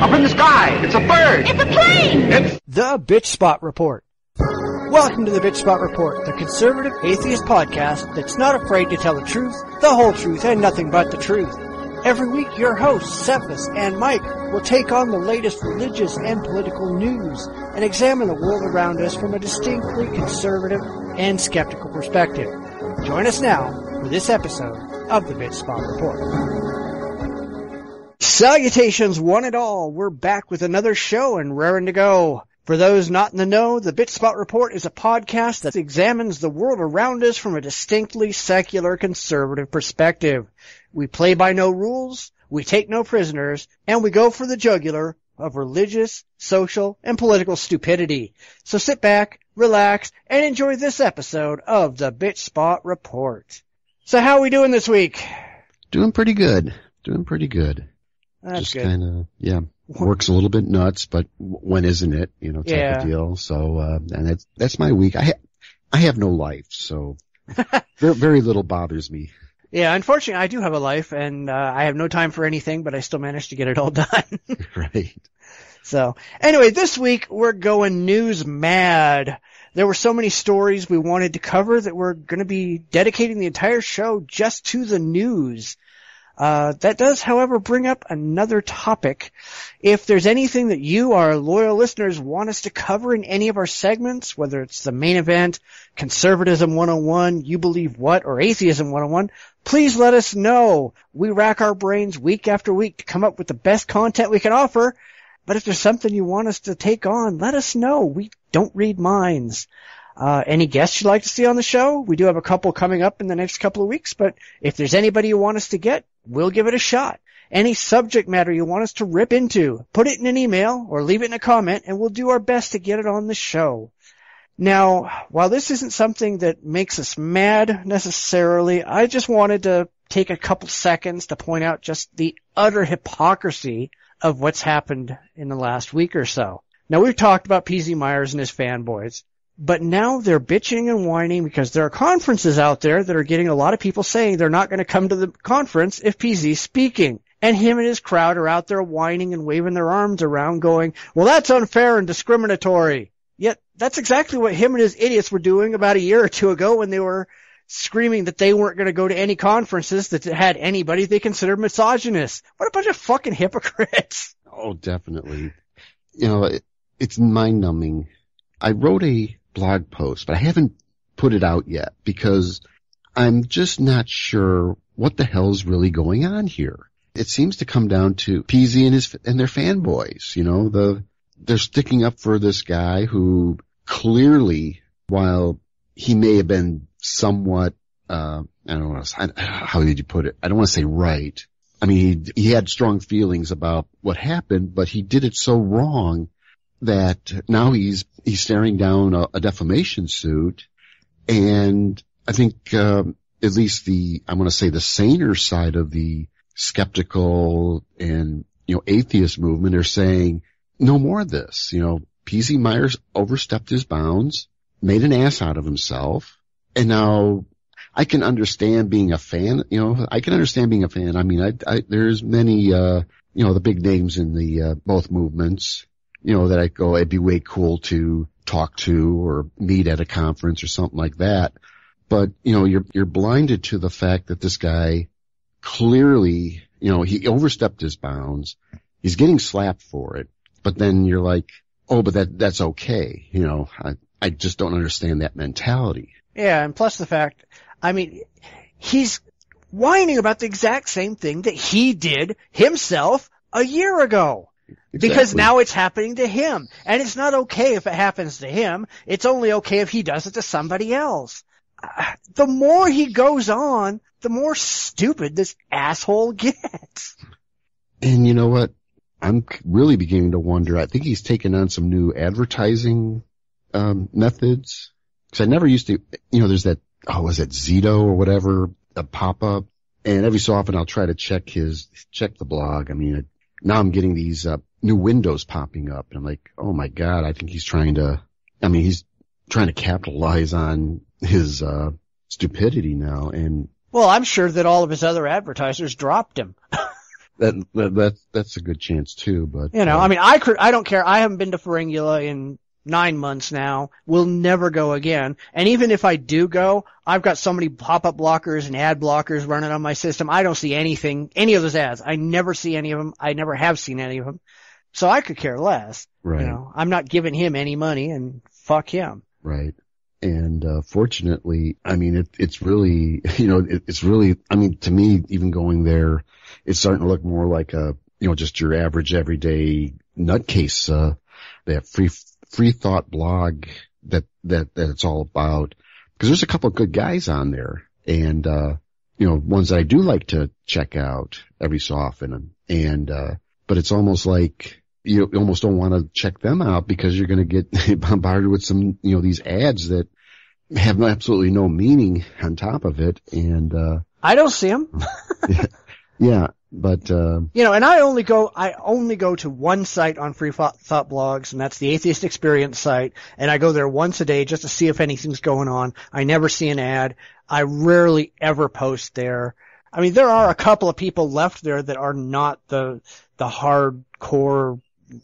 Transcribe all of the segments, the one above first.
Up in the sky. It's a bird. It's a plane. It's the Bitchspot Report. Welcome to the Bitchspot Report, the conservative atheist podcast that's not afraid to tell the truth, the whole truth, and nothing but the truth. Every week, your hosts, Cephas and Mike, will take on the latest religious and political news and examine the world around us from a distinctly conservative and skeptical perspective. Join us now for this episode of the Bitchspot Report. Salutations, one and all. We're back with another show and raring to go. For those not in the know, the Bitchspot Report is a podcast that examines the world around us from a distinctly secular conservative perspective. We play by no rules, we take no prisoners, and we go for the jugular of religious, social, and political stupidity. So sit back, relax, and enjoy this episode of the Bitchspot Report. So how are we doing this week? Doing pretty good. That's just good. kind of, works a little bit nuts, but when isn't it, type of deal. So, and that's my week. I have no life, so very, very little bothers me. Yeah, unfortunately I do have a life and, I have no time for anything, but I still managed to get it all done. Right. So, anyway, this week we're going news mad. There were so many stories we wanted to cover that we're going to be dedicating the entire show just to the news. That does, however, bring up another topic. If there's anything that you, our loyal listeners, want us to cover in any of our segments, whether it's the main event, Conservatism 101, You Believe What, or Atheism 101, please let us know. We rack our brains week after week to come up with the best content we can offer. But if there's something you want us to take on, let us know. We don't read minds. Any guests you'd like to see on the show? We do have a couple coming up in the next couple of weeks, but if there's anybody you want us to get, we'll give it a shot. Any subject matter you want us to rip into, put it in an email or leave it in a comment, and we'll do our best to get it on the show. Now, while this isn't something that makes us mad necessarily, I just wanted to take a couple seconds to point out just the utter hypocrisy of what's happened in the last week or so. Now, we've talked about PZ Myers and his fanboys. But now they're bitching and whining because there are conferences out there that are getting a lot of people saying they're not going to come to the conference if PZ's speaking. And him and his crowd are out there whining and waving their arms around going, well, that's unfair and discriminatory. Yet that's exactly what him and his idiots were doing about a year or two ago when they were screaming that they weren't going to go to any conferences that had anybody they considered misogynist. What a bunch of fucking hypocrites. Oh, definitely. It's mind-numbing. I wrote a blog post, but I haven't put it out yet because I'm just not sure what the hell's really going on here. It seems to come down to PZ and their fanboys. They're sticking up for this guy who clearly, while he may have been somewhat, how did you put it? I don't want to say right. I mean, he had strong feelings about what happened, but he did it so wrong that now he's staring down a defamation suit. And I think, at least the saner side of the skeptical and, atheist movement are saying no more of this. PZ Myers overstepped his bounds, made an ass out of himself. And now I can understand being a fan. I mean, there's many, the big names in the, both movements. That I go, it'd be way cool to talk to or meet at a conference or something like that. But, you're blinded to the fact that this guy clearly, he overstepped his bounds. He's getting slapped for it. But then you're like, oh, but that's okay. I just don't understand that mentality. Yeah, and plus the fact, he's whining about the exact same thing that he did himself a year ago. Exactly. Because now it's happening to him. And it's not okay if it happens to him. It's only okay if he does it to somebody else. The more he goes on, the more stupid this asshole gets. And you know what? I'm really beginning to wonder. I think he's taken on some new advertising methods. Because I never used to, there's that, was it Zito or whatever, a pop-up. And every so often I'll try to check the blog. Now I'm getting these new windows popping up, and I'm like, oh my God, I think he's trying to capitalize on his stupidity now. And well, I'm sure that all of his other advertisers dropped him. That's a good chance too, but. I mean, I don't care. I haven't been to Pharyngula in 9 months now. We'll never go again. And even if I do go, I've got so many pop-up blockers and ad blockers running on my system. I don't see any of those ads. I never see any of them. I never have seen any of them. So I could care less. Right. I'm not giving him any money, and fuck him. Right. And, fortunately, I mean, it's really, it's really, I mean, to me, even going there, it's starting to look more like just your average everyday nutcase, that free thought blog that it's all about. Cause there's a couple of good guys on there and, ones that I do like to check out every so often. And, but it's almost like, you almost don't want to check them out because you're going to get bombarded with some, these ads that have absolutely no meaning on top of it. And, I don't see them. yeah, but, and I only go to one site on free thought blogs, and that's the Atheist Experience site. And I go there once a day just to see if anything's going on. I never see an ad. I rarely ever post there. I mean, there are a couple of people left there that are not the hardcore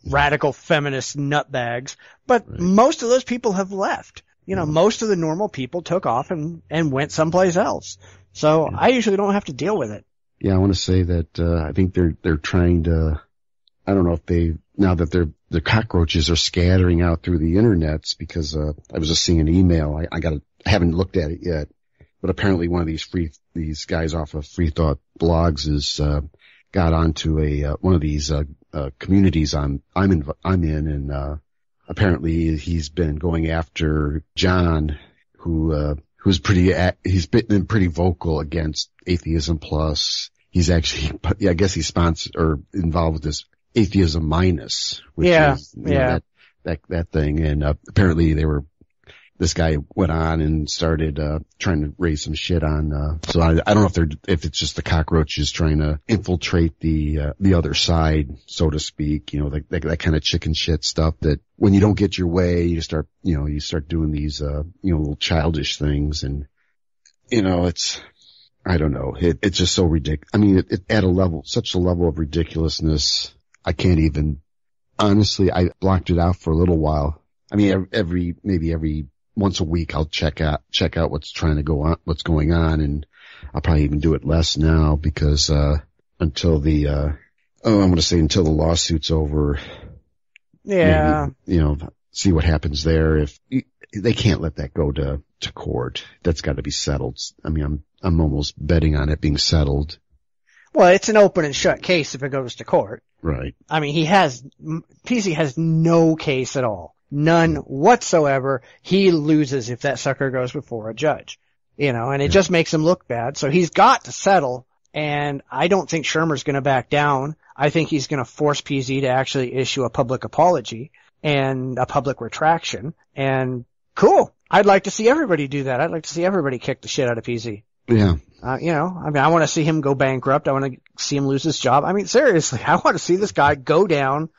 radical feminist nutbags, but right. Most of those people have left. Most of the normal people took off and went someplace else. So I usually don't have to deal with it. Yeah, I want to say that, I think they're trying to, I don't know if now that the cockroaches are scattering out through the internets because, I was just seeing an email. I haven't looked at it yet, but apparently one of these guys off of Free Thought blogs is, got onto one of these, communities I'm in, and, apparently he's been going after John, who's he's been pretty vocal against Atheism Plus. He's actually, I guess he's sponsored or involved with this Atheism Minus, which is, that thing. And, apparently this guy went on and started, trying to raise some shit on, so I don't know if it's just the cockroaches trying to infiltrate the other side, so to speak, that kind of chicken shit stuff that when you don't get your way, you start doing these, little childish things. And, I don't know. It's just so ridiculous. I mean, it at such a level of ridiculousness. I can't even, honestly, I blocked it out for a little while. I mean, maybe every once a week I'll check out what's going on, and I'll probably even do it less now because, until the lawsuit's over. Yeah. Maybe, see what happens there. If they can't let that go to court, that's got to be settled. I mean, I'm almost betting on it being settled. Well, it's an open and shut case if it goes to court. Right. I mean, PC has no case at all. None whatsoever. He loses if that sucker goes before a judge. And it just makes him look bad. So he's got to settle, and I don't think Shermer's gonna back down. I think he's gonna force PZ to actually issue a public apology and a public retraction. And cool. I'd like to see everybody do that. I'd like to see everybody kick the shit out of PZ. Yeah. I want to see him go bankrupt. I want to see him lose his job. I mean, seriously, I want to see this guy go down.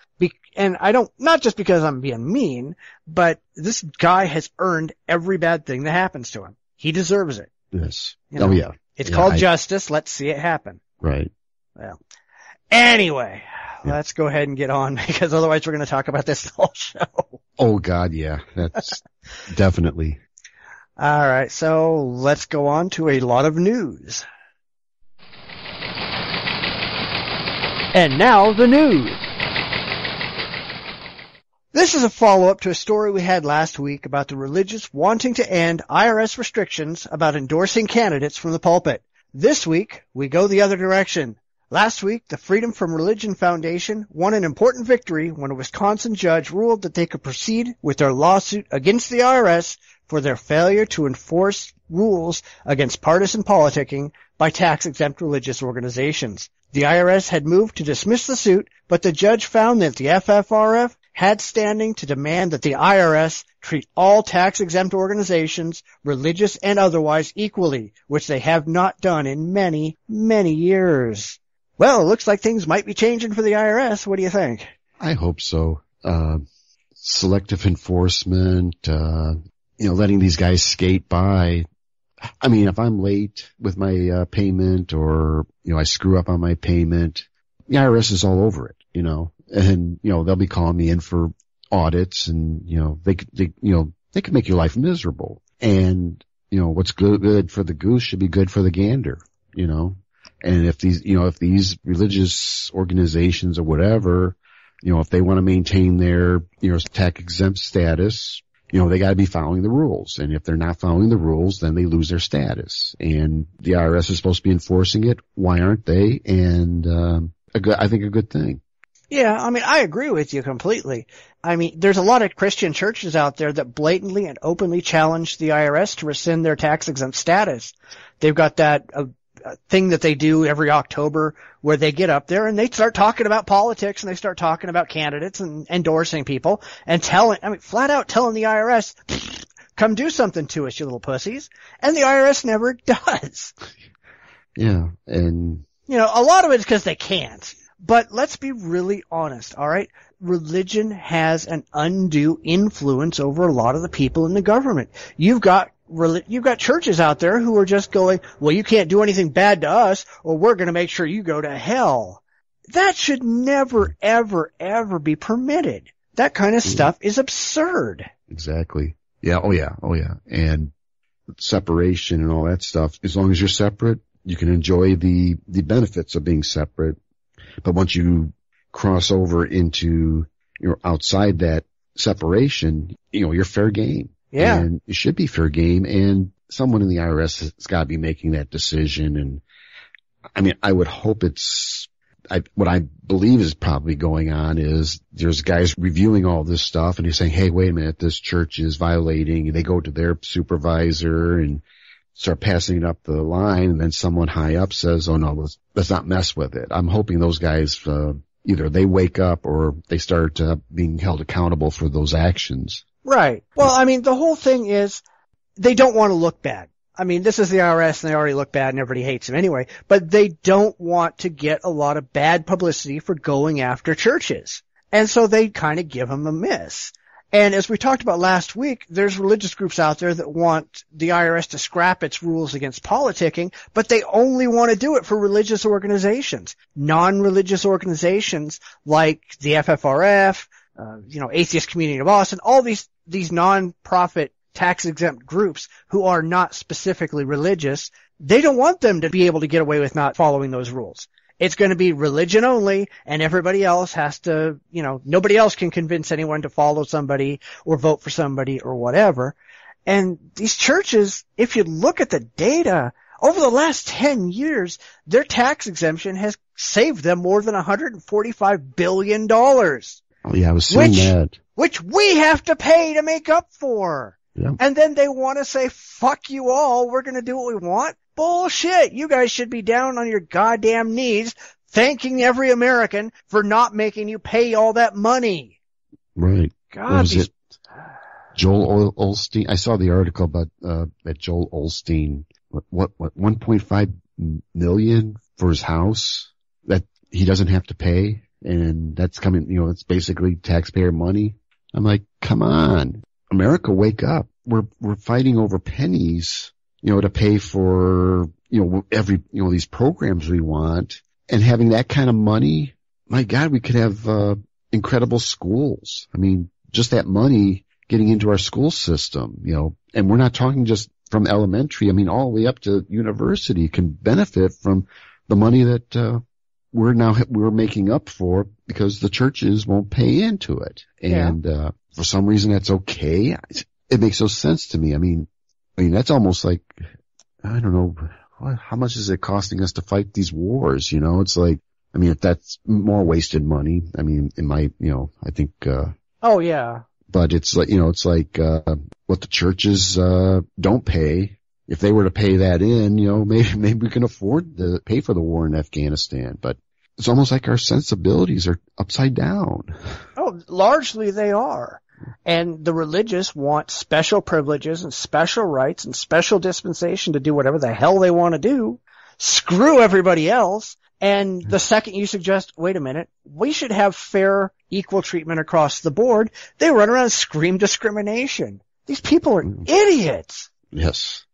And not just because I'm being mean, but this guy has earned every bad thing that happens to him. He deserves it. Yes. Oh yeah. It's called justice. Let's see it happen. Right. Well, anyway, let's go ahead and get on because otherwise we're going to talk about this the whole show. Oh God, yeah. That's definitely. All right. So let's go on to a lot of news. And now the news. This is a follow-up to a story we had last week about the religious wanting to end IRS restrictions about endorsing candidates from the pulpit. This week, we go the other direction. Last week, the Freedom from Religion Foundation won an important victory when a Wisconsin judge ruled that they could proceed with their lawsuit against the IRS for their failure to enforce rules against partisan politicking by tax-exempt religious organizations. The IRS had moved to dismiss the suit, but the judge found that the FFRF had standing to demand that the IRS treat all tax-exempt organizations, religious and otherwise, equally, which they have not done in many, many years. Well, it looks like things might be changing for the IRS. What do you think? I hope so. Selective enforcement, letting these guys skate by. I mean, if I'm late with my payment or, I screw up on my payment, the IRS is all over it, and, they'll be calling me in for audits and, they can make your life miserable. And, what's good for the goose should be good for the gander, and if these religious organizations or whatever, if they want to maintain their, tax exempt status, they got to be following the rules. And if they're not following the rules, then they lose their status. And the IRS is supposed to be enforcing it. Why aren't they? And, I think a good thing. Yeah, I agree with you completely. There's a lot of Christian churches out there that blatantly and openly challenge the IRS to rescind their tax-exempt status. They've got that thing that they do every October where they get up there and they start talking about politics and they start talking about candidates and endorsing people and flat out telling the IRS, come do something to us, you little pussies. And the IRS never does. Yeah, and a lot of it's because they can't. But let's be really honest, all right? Religion has an undue influence over a lot of the people in the government. You've got churches out there who are just going, well, you can't do anything bad to us, or we're going to make sure you go to hell. That should never, ever, ever be permitted. That kind of stuff is absurd. Exactly. Yeah. Oh yeah. And separation and all that stuff. As long as you're separate, you can enjoy the benefits of being separate. But once you cross over into, outside that separation, you're fair game. Yeah. And it should be fair game. And someone in the IRS has got to be making that decision. And I would hope what I believe is probably going on is there's guys reviewing all this stuff and he's saying, hey, wait a minute, this church is violating. And they go to their supervisor and start passing it up the line, and then someone high up says, oh no, let's not mess with it. I'm hoping those guys, either they wake up or they start being held accountable for those actions. Right. Well, the whole thing is they don't want to look bad. This is the IRS and they already look bad and everybody hates them anyway, but they don't want to get a lot of bad publicity for going after churches. And so they kind of give them a miss. And as we talked about last week, there's religious groups out there that want the IRS to scrap its rules against politicking, but they only want to do it for religious organizations. Non-religious organizations like the FFRF, Atheist Community of Austin, all these non-profit tax-exempt groups who are not specifically religious, they don't want them to be able to get away with not following those rules. It's going to be religion only, and everybody else has to, nobody else can convince anyone to follow somebody or vote for somebody or whatever. And these churches, if you look at the data, over the last 10 years, their tax exemption has saved them more than $145 billion. Oh yeah, I was seeing that. Which we have to pay to make up for. Yeah. And then they want to say, fuck you all, we're going to do what we want. Bullshit. You guys should be down on your goddamn knees thanking every American for not making you pay all that money. Right. God, was it Joel Osteen? I saw the article about that Joel Osteen, what 1.5 million for his house that he doesn't have to pay, and that's coming, it's basically taxpayer money. I'm like, come on, America, wake up. We're fighting over pennies, to pay for, every, these programs we want, and having that kind of money, my God, we could have, incredible schools. Just that money getting into our school system, and we're not talking just from elementary. All the way up to university can benefit from the money that, we're making up for because the churches won't pay into it. And, for some reason that's okay. It makes no sense to me. That's almost like, I don't know, how much is it costing us to fight these wars? It's like, if that's more wasted money, it might, I think, oh yeah. But it's like, what the churches, don't pay. If they were to pay that in, maybe we can afford to pay for the war in Afghanistan, but it's almost like our sensibilities are upside down. Oh, largely they are. And the religious want special privileges and special rights and special dispensation to do whatever the hell they want to do. Screw everybody else. And the second you suggest, wait a minute, we should have fair, equal treatment across the board, they run around and scream discrimination. These people are idiots. Yes.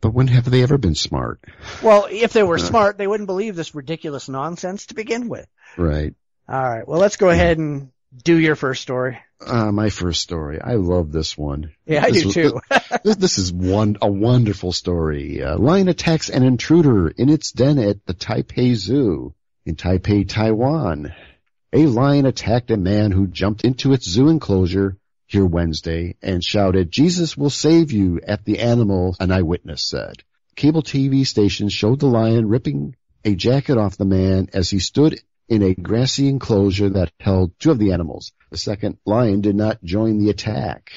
But when have they ever been smart? Well, if they were smart, they wouldn't believe this ridiculous nonsense to begin with. Right. All right. Well, let's go ahead and do your first story. My first story. I love this one. Yeah, I do too. This is a wonderful story. Lion attacks an intruder in its den at the Taipei Zoo in Taipei, Taiwan. A lion attacked a man who jumped into its zoo enclosure here Wednesday and shouted, "Jesus will save you," at the animal, an eyewitness said. Cable TV stations showed the lion ripping a jacket off the man as he stood in a grassy enclosure that held two of the animals. The second lion did not join the attack.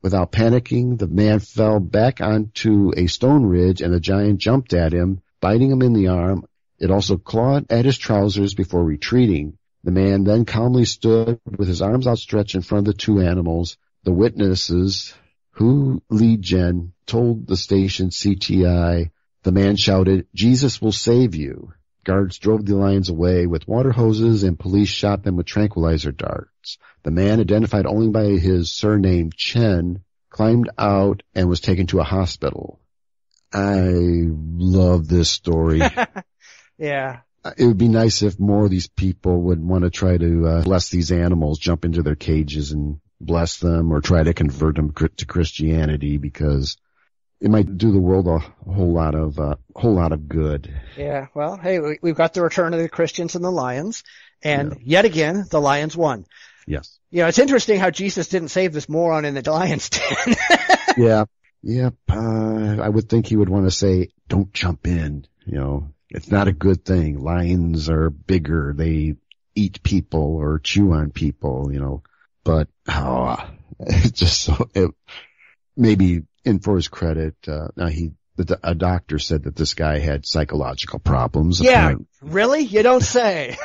Without panicking, the man fell back onto a stone ridge and the giant jumped at him, biting him in the arm. It also clawed at his trousers before retreating. The man then calmly stood with his arms outstretched in front of the two animals. The witnesses, Hu Li Jian, told the station CTI, the man shouted, "Jesus will save you." Guards drove the lions away with water hoses and police shot them with tranquilizer darts. The man, identified only by his surname Chen, climbed out and was taken to a hospital. I love this story. Yeah. It would be nice if more of these people would want to try to bless these animals, jump into their cages and bless them, or try to convert them to Christianity, because it might do the world a whole lot of good. Yeah. Well, hey, we've got the return of the Christians and the lions, and yet again, the lions won. Yes. You know, it's interesting how Jesus didn't save this moron in the lion's den. Yeah. Yep. I would think he would want to say, "Don't jump in." You know, it's not a good thing. Lions are bigger. They eat people or chew on people, you know, but, it's just so, maybe, and for his credit, a doctor said that this guy had psychological problems. Yeah. Apparently. Really? You don't say.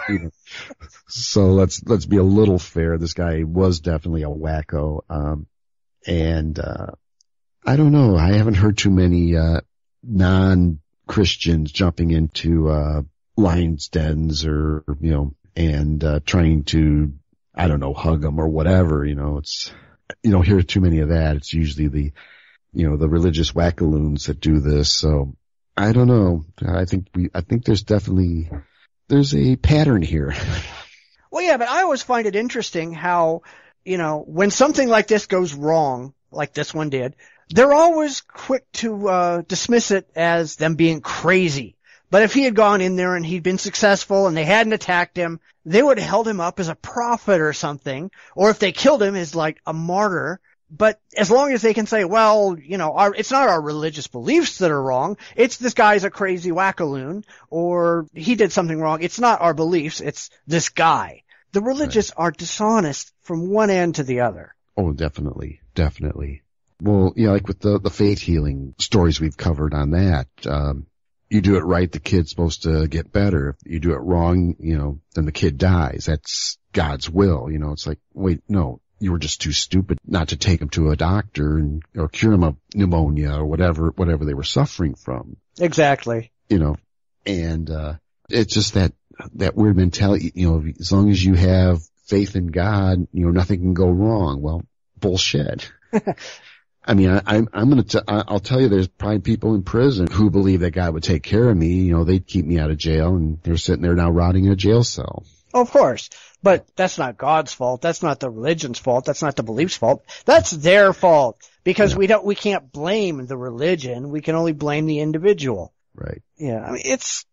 So let's be a little fair. This guy was definitely a wacko. I don't know. I haven't heard too many, non-Christians jumping into, lions' dens or, you know, and, trying to, I don't know, hug them or whatever, you know, you don't hear too many of that. It's usually the religious wackaloons that do this. So I don't know. I think there's a pattern here. Well, yeah, but I always find it interesting how, you know, when something like this goes wrong, like this one did, they're always quick to dismiss it as them being crazy. But if he had gone in there and he'd been successful and they hadn't attacked him, they would have held him up as a prophet or something. Or if they killed him as like a martyr. But as long as they can say, well, you know, it's not our religious beliefs that are wrong. It's this guy's a crazy wackaloon, or he did something wrong. It's not our beliefs. It's this guy. The religious are dishonest from one end to the other. Oh, definitely. Definitely. Well, you know, like with the faith healing stories we've covered on that, you do it right, the kid's supposed to get better. If you do it wrong, you know, then the kid dies. That's God's will. You know, it's like, wait, no. You were just too stupid not to take him to a doctor or cure him of pneumonia or whatever they were suffering from. Exactly. You know, and, it's just that weird mentality, you know, as long as you have faith in God, you know, nothing can go wrong. Well, bullshit. I mean, I'll tell you, there's probably people in prison who believe that God would take care of me. You know, they'd keep me out of jail, and they're sitting there now rotting in a jail cell. Of course. But that's not God's fault. That's not the religion's fault. That's not the belief's fault. That's their fault. Because we can't blame the religion. We can only blame the individual. Right. Yeah. I mean, it's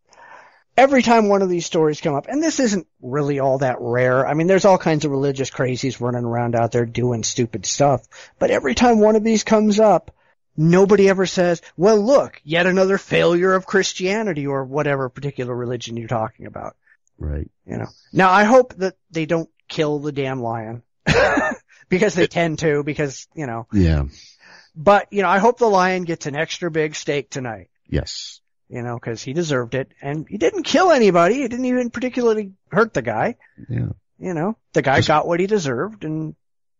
every time one of these stories come up, and this isn't really all that rare. I mean, there's all kinds of religious crazies running around out there doing stupid stuff. But every time one of these comes up, nobody ever says, well, look, yet another failure of Christianity or whatever particular religion you're talking about. Right. You know. Now, I hope that they don't kill the damn lion. Because they tend to, because, you know. Yeah. But, you know, I hope the lion gets an extra big steak tonight. Yes. You know, because he deserved it. And he didn't kill anybody. He didn't even particularly hurt the guy. Yeah. You know, the guy got what he deserved, and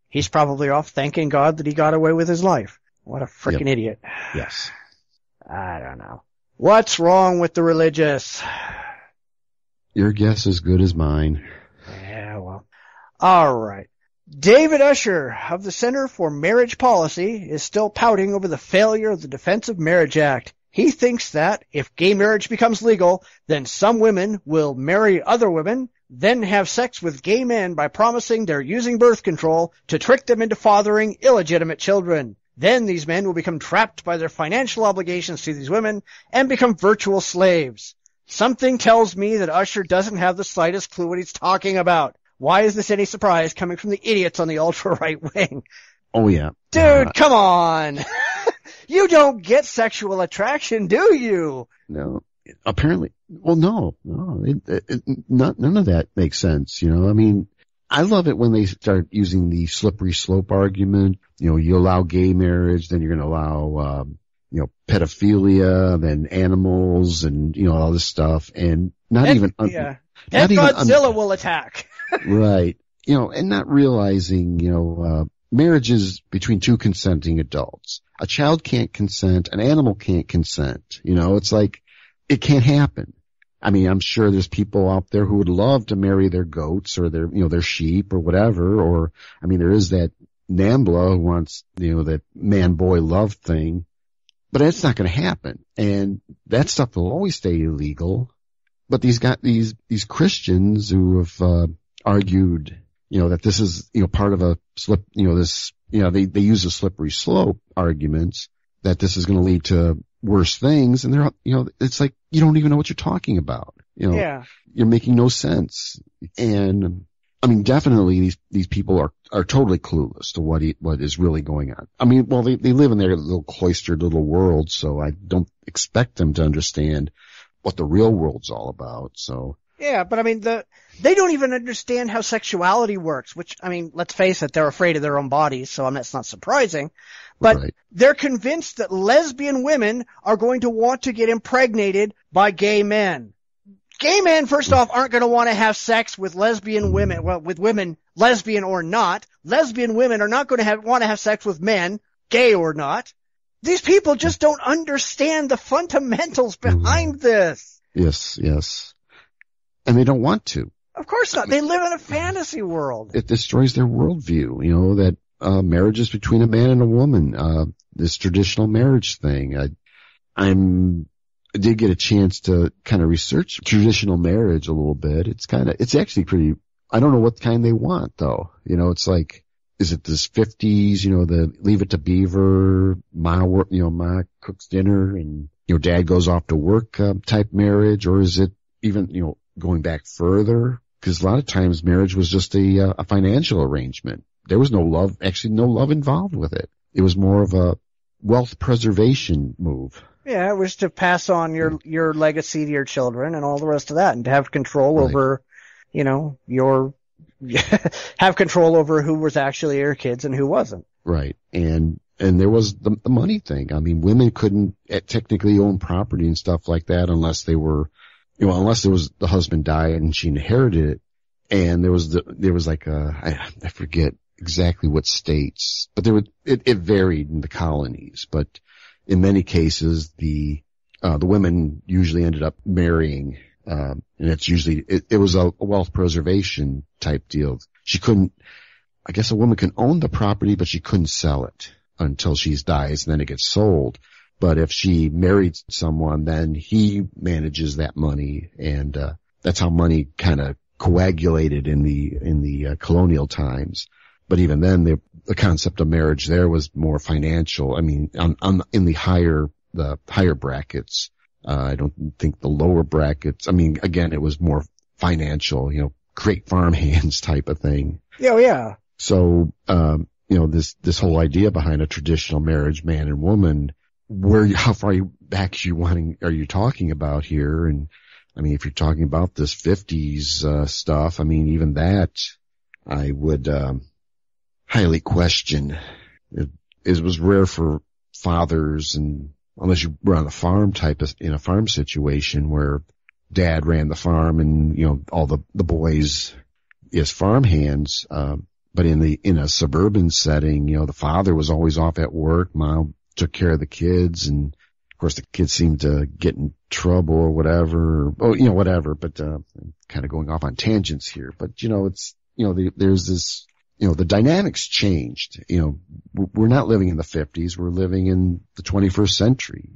he's probably off thanking God that he got away with his life. What a freaking idiot. Yes. I don't know. What's wrong with the religious? Your guess is good as mine. Yeah, well. All right. David Usher of the Center for Marriage Policy is still pouting over the failure of the Defense of Marriage Act. He thinks that if gay marriage becomes legal, then some women will marry other women, then have sex with gay men by promising they're using birth control to trick them into fathering illegitimate children. Then these men will become trapped by their financial obligations to these women and become virtual slaves. Something tells me that Usher doesn't have the slightest clue what he's talking about. Why is this any surprise coming from the idiots on the ultra-right wing? Oh, yeah. Dude, come on. You don't get sexual attraction, do you? No. Apparently. Well, no. None of that makes sense, you know. I mean, I love it when they start using the slippery slope argument. You know, you allow gay marriage, then you're going to allow, pedophilia, then animals, and, you know, all this stuff. And Then Godzilla will attack. Right. You know, and not realizing, marriage is between two consenting adults. A child can't consent. An animal can't consent. You know, it's like, it can't happen. I mean, I'm sure there's people out there who would love to marry their goats or their sheep or whatever. Or, I mean, there is that Nambla who wants, that man-boy love thing. But that's not going to happen. And that stuff will always stay illegal. But these Christians who have, argued, that this is, part of a slip, they use the slippery slope arguments that this is going to lead to worse things. And they're, it's like, you don't even know what you're talking about. Yeah. You're making no sense. And I mean, definitely these people are totally clueless to what is really going on. I mean, well, they live in their little cloistered little world, so I don't expect them to understand what the real world's all about, so. Yeah, but I mean, they don't even understand how sexuality works, which, I mean, let's face it, they're afraid of their own bodies, so that's not surprising. But right. They're convinced that lesbian women are going to want to get impregnated by gay men. Gay men, first off, aren't going to want to have sex with lesbian women, well, with women, lesbian or not. Lesbian women are not going to want to have sex with men, gay or not. These people just don't understand the fundamentals behind this. Yes. And they don't want to. Of course not. They live in a fantasy world. It destroys their worldview, that marriage is between a man and a woman. This traditional marriage thing. I did get a chance to kind of research traditional marriage a little bit. It's actually pretty, I don't know what kind they want though. It's like, is it this 50s, the Leave It to Beaver, Ma cooks dinner and, dad goes off to work type marriage, or is it even, going back further? Because a lot of times marriage was just a financial arrangement. There was no love involved with it. It was more of a wealth preservation move. Yeah, it was to pass on your legacy to your children and all the rest of that, and to have control over, have control over who was actually your kids and who wasn't. Right. And there was the money thing. I mean, women couldn't technically own property and stuff like that unless they were, unless there was the husband died and she inherited it. And there was like I forget exactly what states, but it varied in the colonies, but in many cases, the women usually ended up marrying, and it's usually, it was a wealth preservation type deal. I guess a woman can own the property, but she couldn't sell it until she dies, and then it gets sold. But if she married someone, then he manages that money, and, that's how money kind of coagulated in the colonial times. But even then, the concept of marriage there was more financial. I mean, in the higher brackets. I don't think the lower brackets. I mean, again, it was more financial, great farmhands type of thing. Oh, yeah. So, this whole idea behind a traditional marriage, man and woman, how far back are you talking about here? And I mean, if you're talking about this 50s, stuff, I mean, even that, I would, highly question. It was rare for fathers, and unless you were on a farm in a farm situation where dad ran the farm and, all the boys as farmhands. But in a suburban setting, the father was always off at work. Mom took care of the kids, and of course the kids seemed to get in trouble or whatever, whatever, but, kind of going off on tangents here. But, there's this, the dynamics changed. We're not living in the 50s. We're living in the 21st century.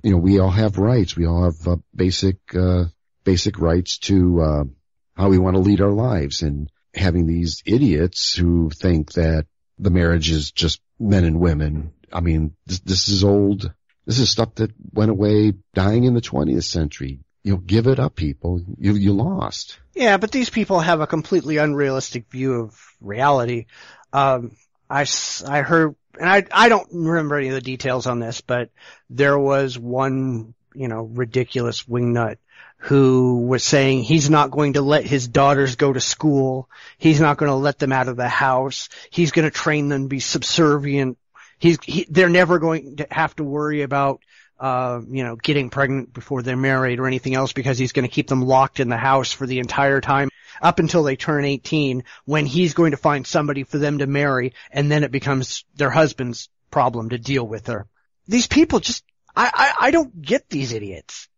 We all have rights. We all have basic rights to how we want to lead our lives. And having these idiots who think that the marriage is just men and women. I mean, this is old. This is stuff that went away dying in the 20th century. Give it up, people. You lost. Yeah, but these people have a completely unrealistic view of reality. I heard, and I don't remember any of the details on this, but there was one, ridiculous wingnut who was saying he's not going to let his daughters go to school. He's not going to let them out of the house. He's going to train them to be subservient. They're never going to have to worry about getting pregnant before they're married or anything else, because he's going to keep them locked in the house for the entire time up until they turn 18, when he's going to find somebody for them to marry, and then it becomes their husband's problem to deal with her. These people just, I don't get these idiots.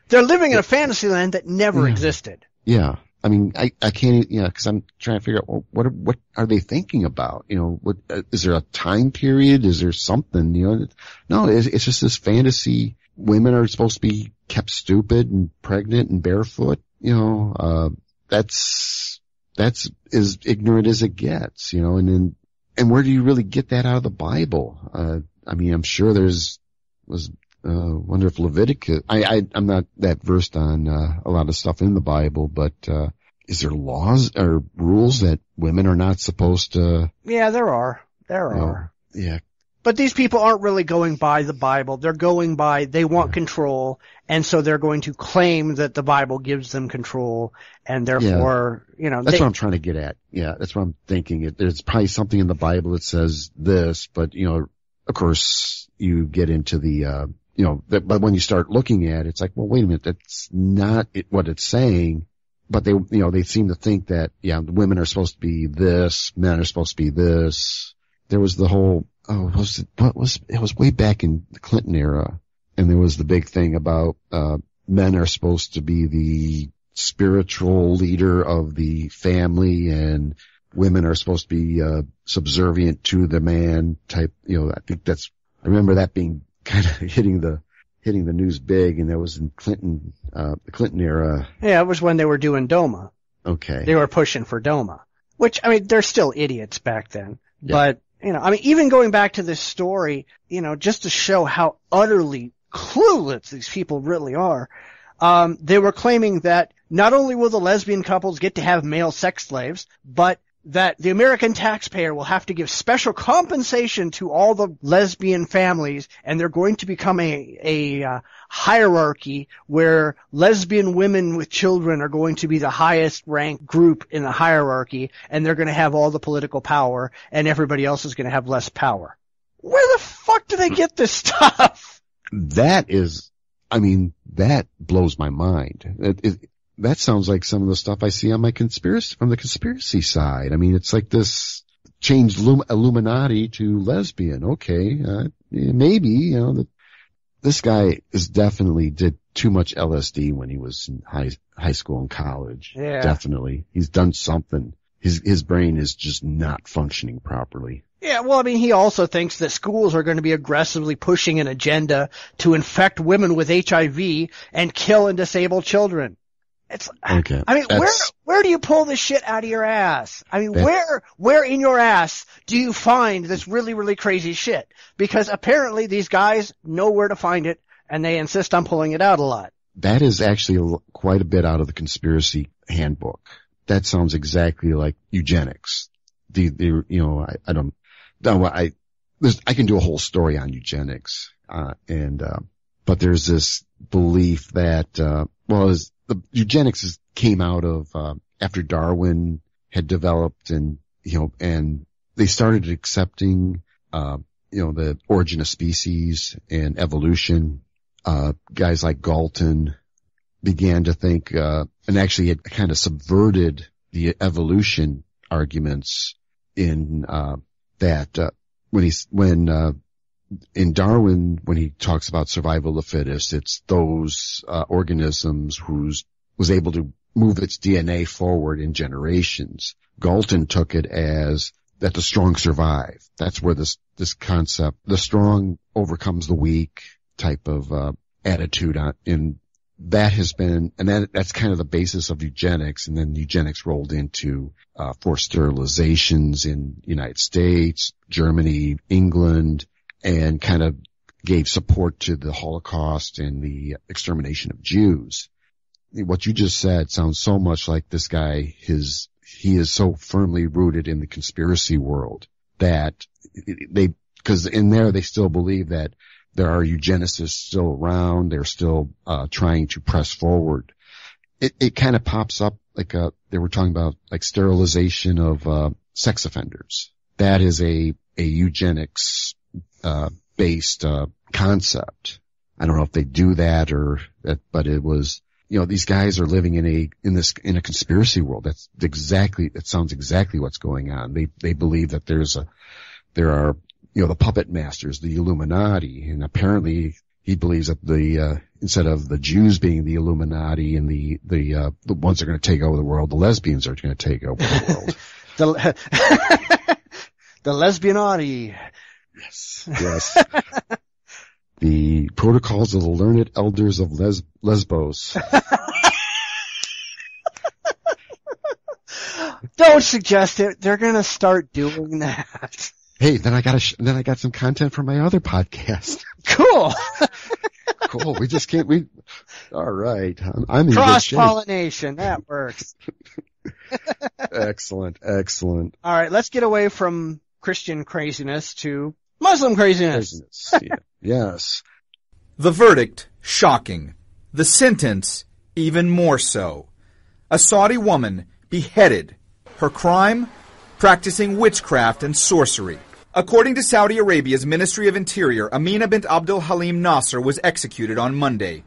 They're living in a fantasy land that never existed. Yeah. I mean, I can't, cause I'm trying to figure out, well, what are they thinking about? What, is there a time period? Is there something, No, it's just this fantasy. Women are supposed to be kept stupid and pregnant and barefoot. That's as ignorant as it gets, and where do you really get that out of the Bible? I mean, I'm sure wonder if Leviticus, I'm not that versed on, a lot of stuff in the Bible, but, is there laws or rules that women are not supposed to? Yeah, there are. Yeah. But these people aren't really going by the Bible. They're going by, they want control, and so they're going to claim that the Bible gives them control, and therefore, That's what I'm trying to get at. Yeah, that's what I'm thinking. There's probably something in the Bible that says this, but, of course, you get into the, but when you start looking at it, it's like, well, wait a minute, that's not what it's saying. But they seem to think that, women are supposed to be this, men are supposed to be this. There was the whole, it was way back in the Clinton era. And there was the big thing about, men are supposed to be the spiritual leader of the family, and women are supposed to be, subservient to the man type, I think I remember that being kind of hitting the news big, and that was in the Clinton era. Yeah, it was when they were doing DOMA. Okay. They were pushing for DOMA, which, I mean, they're still idiots back then. Yeah. But, even going back to this story, just to show how utterly clueless these people really are, they were claiming that not only will the lesbian couples get to have male sex slaves, but that the American taxpayer will have to give special compensation to all the lesbian families, and they're going to become a hierarchy where lesbian women with children are going to be the highest ranked group in the hierarchy, and they're going to have all the political power, and everybody else is going to have less power. Where the fuck do they get this stuff? That blows my mind. That sounds like some of the stuff I see on from the conspiracy side. I mean, it's like this changed Illuminati to lesbian. Okay. Maybe, this guy definitely did too much LSD when he was in high school and college. Yeah. Definitely. He's done something. His brain is just not functioning properly. Yeah, well, I mean, he also thinks that schools are going to be aggressively pushing an agenda to infect women with HIV and kill and disable children. It's, okay. I mean, where do you pull this shit out of your ass? I mean, where in your ass do you find this really, really crazy shit? Because apparently these guys know where to find it, and they insist on pulling it out a lot. That is actually quite a bit out of the conspiracy handbook. That sounds exactly like eugenics. I can do a whole story on eugenics, but there's this belief that, the eugenics came out of, after Darwin had developed and they started accepting, the origin of species and evolution. Guys like Galton began to think, and actually had kind of subverted the evolution arguments in, in Darwin, when he talks about survival of the fittest, it's those organisms was able to move its DNA forward in generations. Galton took it as that the strong survive. That's where this concept, the strong overcomes the weak type of attitude in that has been, and that's kind of the basis of eugenics, and then eugenics rolled into forced sterilizations in the United States, Germany, England, and kind of gave support to the Holocaust and the extermination of Jews. What you just said sounds so much like this guy. He is so firmly rooted in the conspiracy world that because in there they still believe that there are eugenicists still around. They're still trying to press forward. It kind of pops up like they were talking about like sterilization of sex offenders. That is a eugenics based concept. I don't know if they do that but it was, these guys are living in a conspiracy world. It sounds exactly what's going on. They believe that there are the puppet masters, the Illuminati, and apparently he believes that instead of the Jews being the Illuminati and the ones that are going to take over the world, the lesbians are going to take over the world. The lesbianati. Yes. The protocols of the learned elders of Lesbos. Don't suggest it. They're going to start doing that. Hey, then I got some content for my other podcast. Cool. Cool. We just can't, all right. I'm in cross-pollination. That works. Excellent. All right. Let's get away from Christian craziness to Muslim craziness. Yeah. Yes. The verdict, shocking. The sentence, even more so. A Saudi woman beheaded. Her crime? Practicing witchcraft and sorcery. According to Saudi Arabia's Ministry of Interior, Amina bint Abdul Halim Nasser was executed on Monday.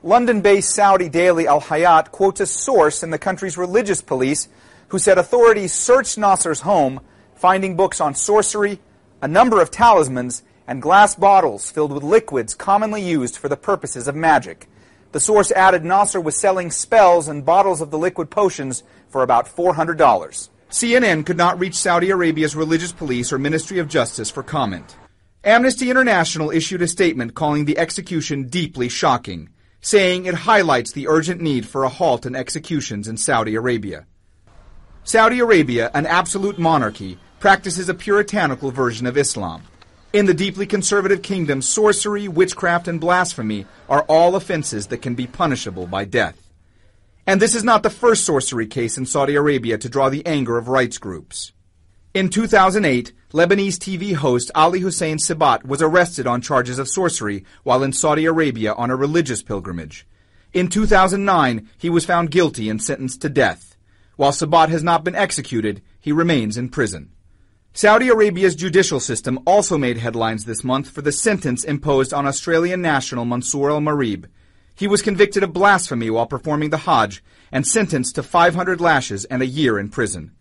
London-based Saudi daily Al Hayat quotes a source in the country's religious police who said authorities searched Nasser's home, finding books on sorcery, a number of talismans, and glass bottles filled with liquids commonly used for the purposes of magic. The source added Nasser was selling spells and bottles of the liquid potions for about $400. CNN could not reach Saudi Arabia's religious police or Ministry of Justice for comment. Amnesty International issued a statement calling the execution deeply shocking, saying it highlights the urgent need for a halt in executions in Saudi Arabia. Saudi Arabia, an absolute monarchy, practices a puritanical version of Islam. In the deeply conservative kingdom, sorcery, witchcraft, and blasphemy are all offenses that can be punishable by death. And this is not the first sorcery case in Saudi Arabia to draw the anger of rights groups. In 2008, Lebanese TV host Ali Hussein Sabat was arrested on charges of sorcery while in Saudi Arabia on a religious pilgrimage. In 2009, he was found guilty and sentenced to death. While Sabat has not been executed, he remains in prison. Saudi Arabia's judicial system also made headlines this month for the sentence imposed on Australian national Mansour al-Marib. He was convicted of blasphemy while performing the Hajj and sentenced to 500 lashes and a year in prison.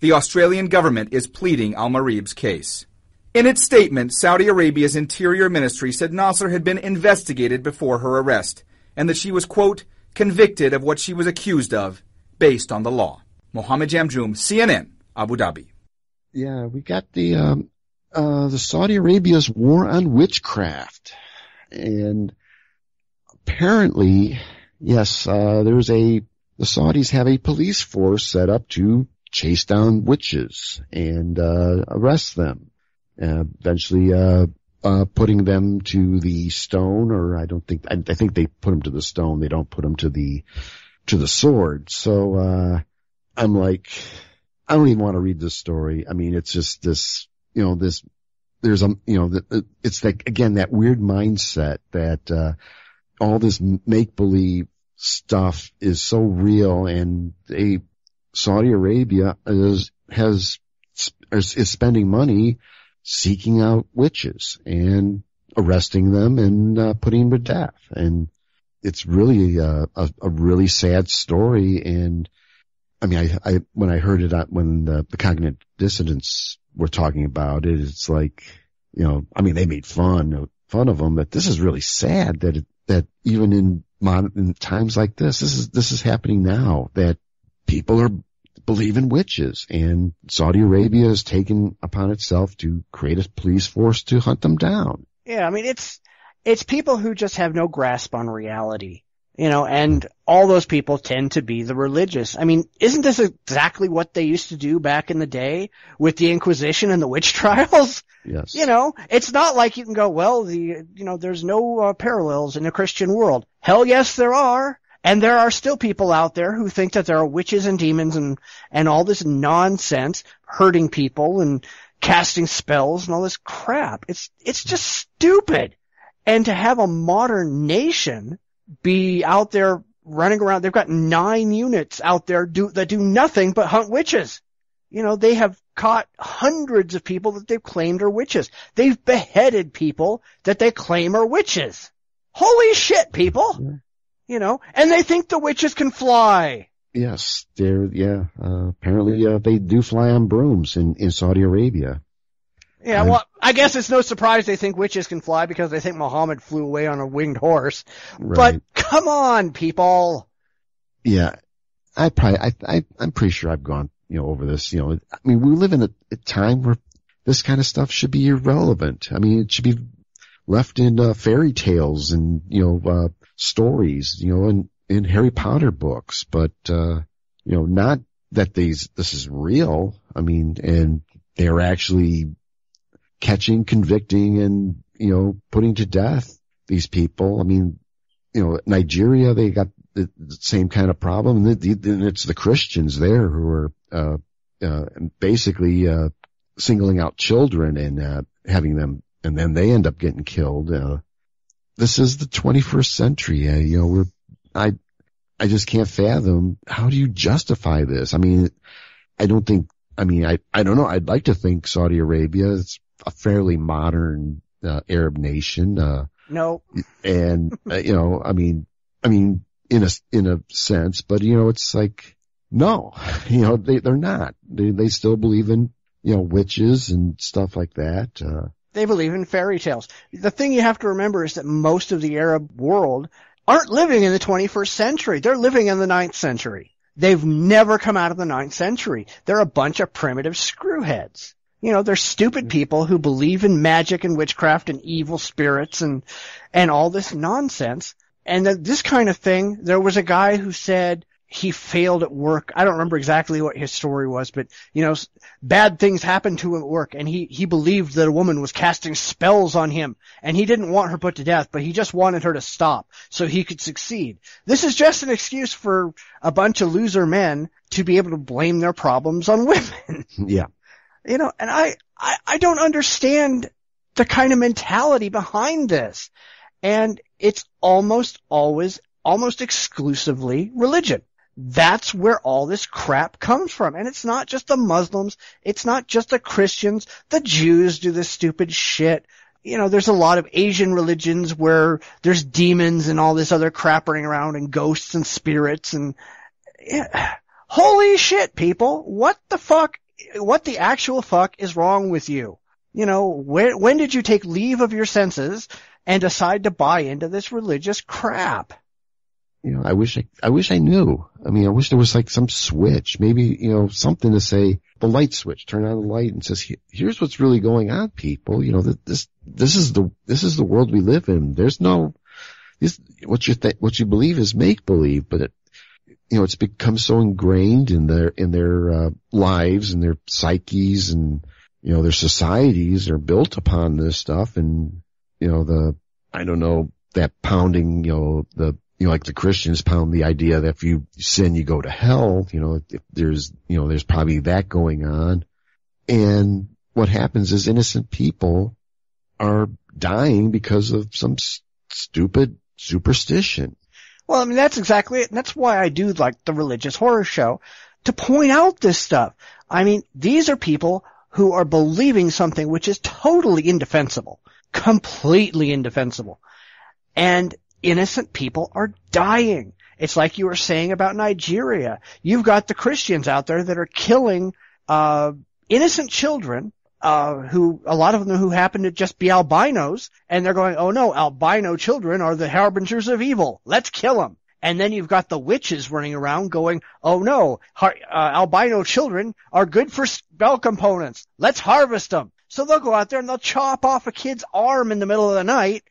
The Australian government is pleading al-Marib's case. In its statement, Saudi Arabia's Interior Ministry said Nasser had been investigated before her arrest and that she was, quote, convicted of what she was accused of based on the law. Mohammed Jamjoom, CNN, Abu Dhabi. Yeah, we got the Saudi Arabia's war on witchcraft. And apparently, yes, the Saudis have a police force set up to chase down witches and arrest them, eventually putting them to the stone, or I think they put them to the stone. They don't put them to the sword. So I'm like, I don't even want to read this story. I mean, it's just this, it's like, again, that weird mindset that all this make-believe stuff is so real, and Saudi Arabia is spending money seeking out witches and arresting them and putting them to death. And it's really a really sad story. And I mean, when I heard it, when the cognitive dissidents were talking about it, it's like, I mean, they made fun of them, but this is really sad that that even in times like this is happening now, that people are believing witches, and Saudi Arabia has taken upon itself to create a police force to hunt them down. Yeah, I mean, it's people who just have no grasp on reality, and all those people tend to be the religious. I mean, isn't this exactly what they used to do back in the day with the Inquisition and the witch trials? Yes. It's not like you can go, well, there's no parallels in the Christian world. Hell yes, there are. And there are still people out there who think that there are witches and demons and all this nonsense, hurting people and casting spells and all this crap. It's just stupid. And to have a modern nation be out there running around, they've got 9 units out there that do nothing but hunt witches. They have caught hundreds of people that they've claimed are witches. They've beheaded people that they claim are witches. Holy shit, people! And they think the witches can fly. Yes, apparently they do fly on brooms in Saudi Arabia. Yeah, well, I guess it's no surprise they think witches can fly because they think Muhammad flew away on a winged horse. Right. But come on, people. Yeah, I'm pretty sure I've gone, over this. I mean, we live in a time where this kind of stuff should be irrelevant. I mean, it should be left in fairy tales and stories, in Harry Potter books, but not that this is real. I mean, and they're actually catching, convicting, and putting to death these people. I mean, Nigeria, they got the same kind of problem, and it's the Christians there who are basically singling out children and having them, and then they end up getting killed. This is the 21st century. I just can't fathom, how do you justify this? I mean, I don't know. I'd like to think Saudi Arabia is a fairly modern Arab nation. No. And I mean in a sense, but it's like, no, they're not. They still believe in witches and stuff like that. They believe in fairy tales. The thing you have to remember is that most of the Arab world aren't living in the 21st century. They're living in the 9th century. They've never come out of the 9th century. They're a bunch of primitive screwheads. They're stupid people who believe in magic and witchcraft and evil spirits and all this nonsense. And this kind of thing, there was a guy who said he failed at work. I don't remember exactly what his story was, but, bad things happened to him at work, and he believed that a woman was casting spells on him, and he didn't want her put to death, but he just wanted her to stop so he could succeed. This is just an excuse for a bunch of loser men to be able to blame their problems on women. Yeah. And I don't understand the kind of mentality behind this. And it's almost exclusively religion. That's where all this crap comes from. And it's not just the Muslims. It's not just the Christians. The Jews do this stupid shit. There's a lot of Asian religions where there's demons and all this other crap running around and ghosts and spirits and holy shit, people. What the actual fuck is wrong with you? When did you take leave of your senses and decide to buy into this religious crap? I wish I knew. I mean, I wish there was like some switch, maybe, something to say, the light switch, turn on the light and says, here's what's really going on, people. This is the world we live in. There's what you believe is make believe, but it's become so ingrained in their lives and their psyches and, their societies are built upon this stuff. And, that pounding, like the Christians pound the idea that if you sin, you go to hell. If there's probably that going on. And what happens is innocent people are dying because of some stupid superstition. Well, I mean, that's exactly it. And that's why I do like the religious horror show, to point out this stuff. I mean, these are people who are believing something which is totally indefensible, completely indefensible. And innocent people are dying. It's like you were saying about Nigeria. You've got the Christians out there that are killing innocent children who, a lot of them who happen to just be albinos, and they're going, oh no, albino children are the harbingers of evil. Let's kill them. And then you've got the witches running around going, oh no, albino children are good for spell components. Let's harvest them. So they'll go out there and they'll chop off a kid's arm in the middle of the night,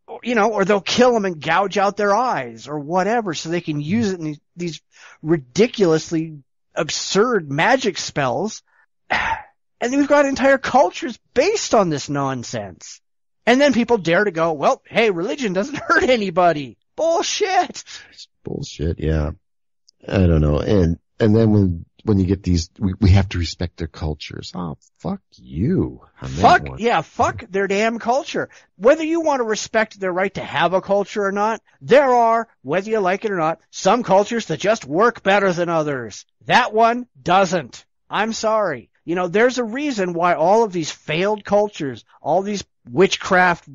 or they'll kill them and gouge out their eyes or whatever so they can use it in these ridiculously absurd magic spells. And we've got entire cultures based on this nonsense. And then people dare to go, well, hey, religion doesn't hurt anybody. Bullshit. It's bullshit, yeah. I don't know. And then when you get these, we have to respect their cultures. Oh, fuck you. Fuck their damn culture. Whether you want to respect their right to have a culture or not, there are, whether you like it or not, some cultures that just work better than others. That one doesn't. I'm sorry. There's a reason why all of these failed cultures, all these witchcraft,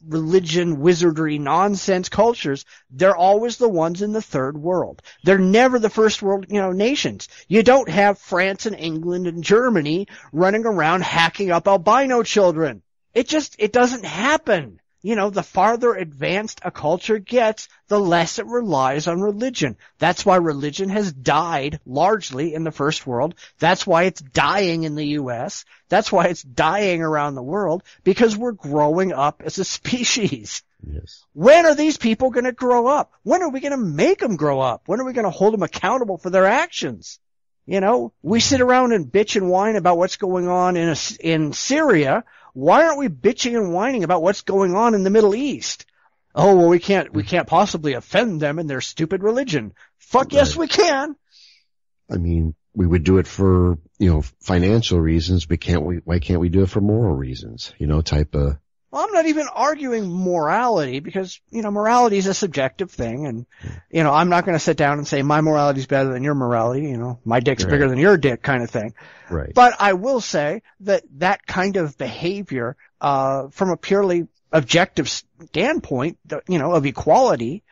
religion, wizardry, nonsense cultures, they're always the ones in the third world. They're never the first world, nations. You don't have France and England and Germany running around hacking up albino children. It doesn't happen. The farther advanced a culture gets, the less it relies on religion. That's why religion has died largely in the first world. That's why it's dying in the U.S. That's why it's dying around the world, because we're growing up as a species. Yes. When are these people going to grow up? When are we going to make them grow up? When are we going to hold them accountable for their actions? We sit around and bitch and whine about what's going on in Syria. Why aren't we bitching and whining about what's going on in the Middle East? Oh, well, we can't possibly offend them in their stupid religion. Fuck yes, we can. I mean, we would do it for, financial reasons, but why can't we do it for moral reasons? Type of. Well, I'm not even arguing morality because, morality is a subjective thing. And, I'm not going to sit down and say my morality is better than your morality. My dick's bigger than your dick kind of thing. Right. But I will say that kind of behavior, from a purely objective standpoint, of equality,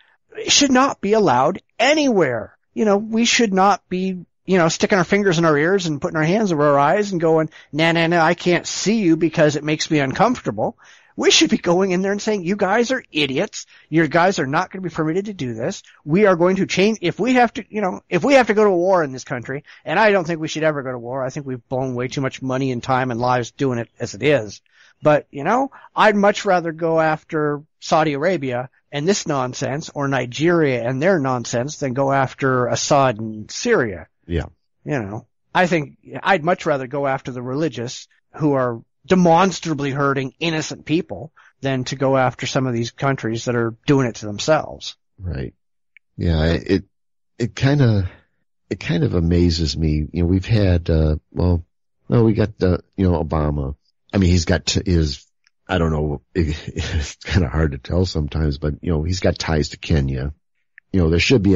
should not be allowed anywhere. We should not be, sticking our fingers in our ears and putting our hands over our eyes and going, nah, I can't see you because it makes me uncomfortable. We should be going in there and saying, you guys are idiots. You guys are not going to be permitted to do this. We are going to change. If we have to go to war in this country, and I don't think we should ever go to war. I think we've blown way too much money and time and lives doing it as it is. But, I'd much rather go after Saudi Arabia and this nonsense, or Nigeria and their nonsense, than go after Assad and Syria. Yeah. I think I'd much rather go after the religious who are demonstrably hurting innocent people than to go after some of these countries that are doing it to themselves. Right. Yeah, it kind of amazes me. We've had, we got, Obama. I mean, he's got I don't know, it's kind of hard to tell sometimes, but, he's got ties to Kenya. There should be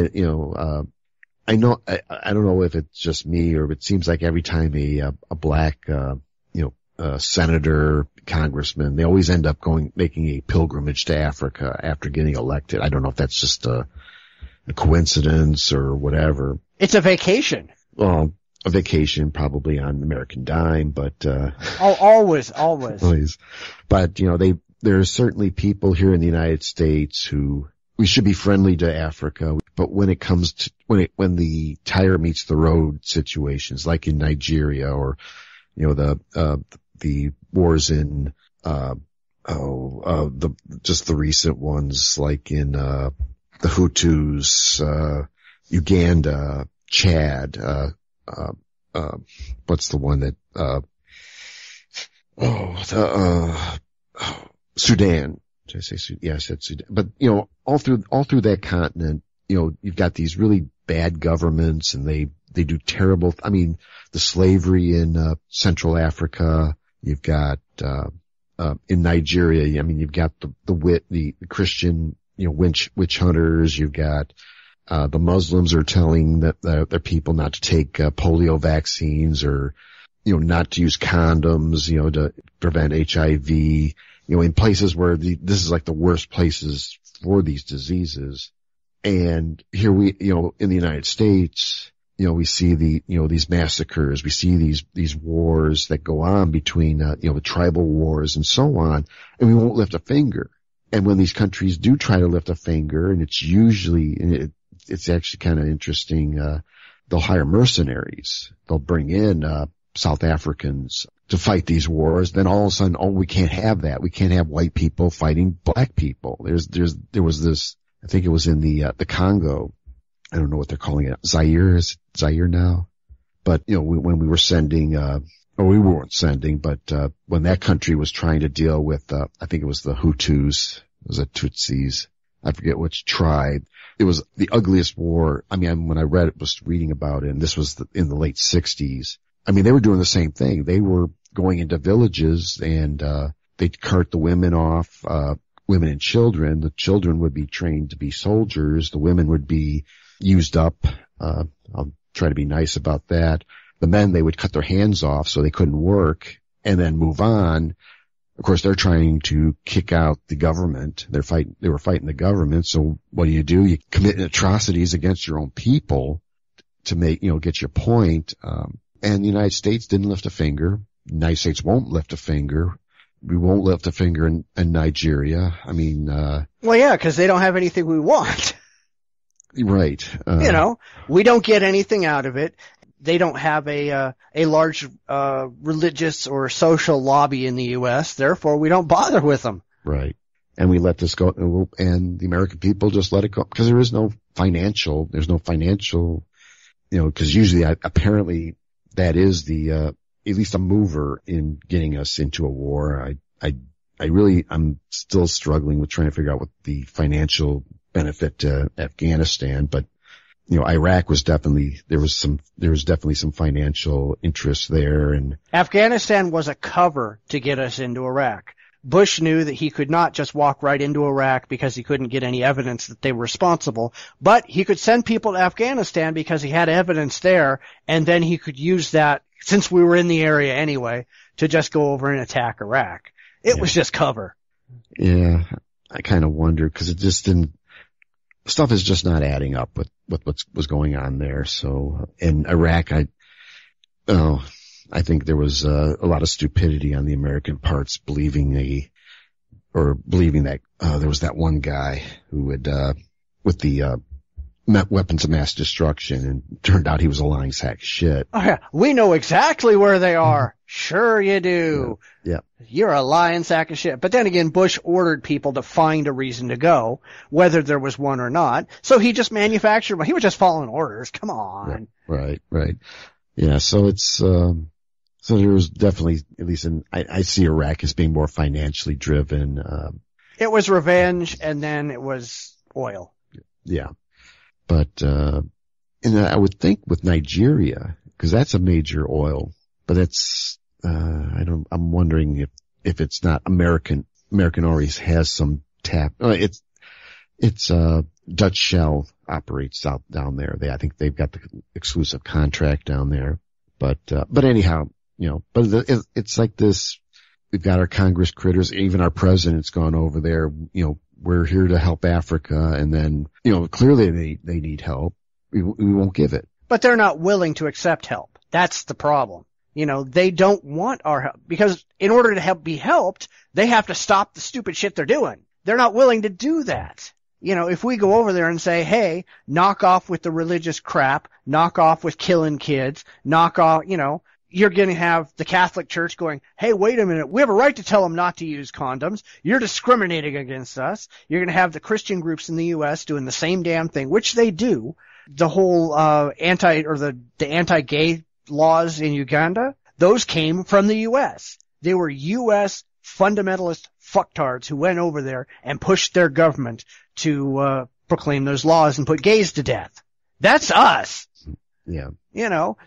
I don't know if it's just me or it seems like every time a black, senator, congressman, they always end up making a pilgrimage to Africa after getting elected. I don't know if that's just a coincidence or whatever. It's a vacation. Well, a vacation probably on American dime, but, always. But, there are certainly people here in the United States who we should be friendly to Africa, but when it comes to, when the tire meets the road situations, like in Nigeria or, the wars in, just the recent ones, like in, the Hutus, Uganda, Chad, what's the one that, Sudan. Did I say Sudan? Yeah, I said Sudan. But, all through that continent, you've got these really bad governments and they do terrible, the slavery in, Central Africa. You've got, in Nigeria, you've got the Christian, witch hunters. You've got, the Muslims are telling their people not to take, polio vaccines or, not to use condoms, to prevent HIV, in places where this is like the worst places for these diseases. And here we, in the United States, we see these massacres, we see these wars that go on between, the tribal wars and so on, and we won't lift a finger. And when these countries do try to lift a finger, and it's actually kind of interesting, they'll hire mercenaries. They'll bring in, South Africans to fight these wars. Then all of a sudden, we can't have that. We can't have white people fighting black people. There was this, I think it was in the Congo. I don't know what they're calling it. Zaire, is it Zaire now? But, when we were sending, or we weren't sending, but, when that country was trying to deal with, I think it was the Hutus, it was the Tutsis, I forget which tribe. It was the ugliest war. I mean, when I was reading about it, and this was in the late 60s. I mean, they were doing the same thing. They were going into villages and, they'd cart the women off, women and children. The children would be trained to be soldiers. The women would be used up. I'll try to be nice about that. The men, they would cut their hands off so they couldn't work and then move on. Of course, they're trying to kick out the government. They were fighting the government. So what do? You commit atrocities against your own people to get your point. And the United States didn't lift a finger. The United States won't lift a finger. We won't lift a finger in Nigeria. I mean, well, yeah, because they don't have anything we want. Right. We don't get anything out of it. They don't have a large, religious or social lobby in the U.S. Therefore, we don't bother with them. Right. And we let this go, and the American people just let it go because there's no financial, because usually apparently that is at least a mover in getting us into a war. I'm still struggling with trying to figure out what the financial benefit to Afghanistan, but Iraq was definitely, there was definitely some financial interest there. And Afghanistan was a cover to get us into Iraq. Bush knew that he could not just walk right into Iraq because he couldn't get any evidence that they were responsible, but he could send people to Afghanistan because he had evidence there, and then he could use that, since we were in the area anyway, to just go over and attack Iraq. It was just cover. Yeah, I kind of wonder because it just didn't. Stuff is just not adding up with what was going on there. So in Iraq, I think there was a lot of stupidity on the American parts, believing that there was that one guy who would with the weapons of mass destruction, and turned out he was a lying sack of shit. Oh yeah, we know exactly where they are. Sure you do. Yeah. You're a lying sack of shit. But then again, Bush ordered people to find a reason to go, whether there was one or not. So he just manufactured one. He was just following orders. Come on. Right. Yeah, so it's, so there was definitely, at least I see Iraq as being more financially driven. It was revenge, and then it was oil. Yeah. But, and I would think with Nigeria, because that's a major oil, but it's, I'm wondering if it's not American always has some tap. It's Dutch Shell operates out down there. I think they've got the exclusive contract down there. But anyhow, but it's like this. We've got our Congress critters, even our president's gone over there, we're here to help Africa, and then, clearly they need help. We won't give it. But they're not willing to accept help. That's the problem. They don't want our help, because in order to be helped, they have to stop the stupid shit they're doing. They're not willing to do that. If we go over there and say, hey, knock off with the religious crap, knock off with killing kids, knock off, you're going to have the Catholic Church going, hey, wait a minute, we have a right to tell them not to use condoms. You're discriminating against us. You're going to have the Christian groups in the U.S. doing the same damn thing, which they do. The whole the anti-gay laws in Uganda, those came from the U.S. They were U.S. fundamentalist fucktards who went over there and pushed their government to proclaim those laws and put gays to death. That's us. Yeah.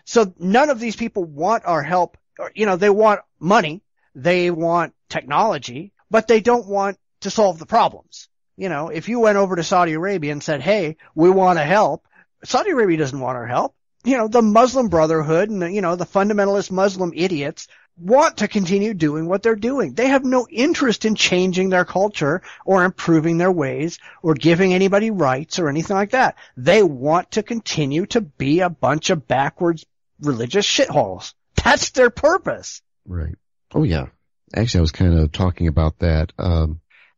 So none of these people want our help. They want money, they want technology, but they don't want to solve the problems. If you went over to Saudi Arabia and said, hey, we want to help, Saudi Arabia doesn't want our help. The Muslim Brotherhood and the fundamentalist Muslim idiots want to continue doing what they're doing. They have no interest in changing their culture or improving their ways or giving anybody rights or anything like that. They want to continue to be a bunch of backwards religious shitholes. That's their purpose. Right. Oh yeah. Actually, I was kind of talking about that.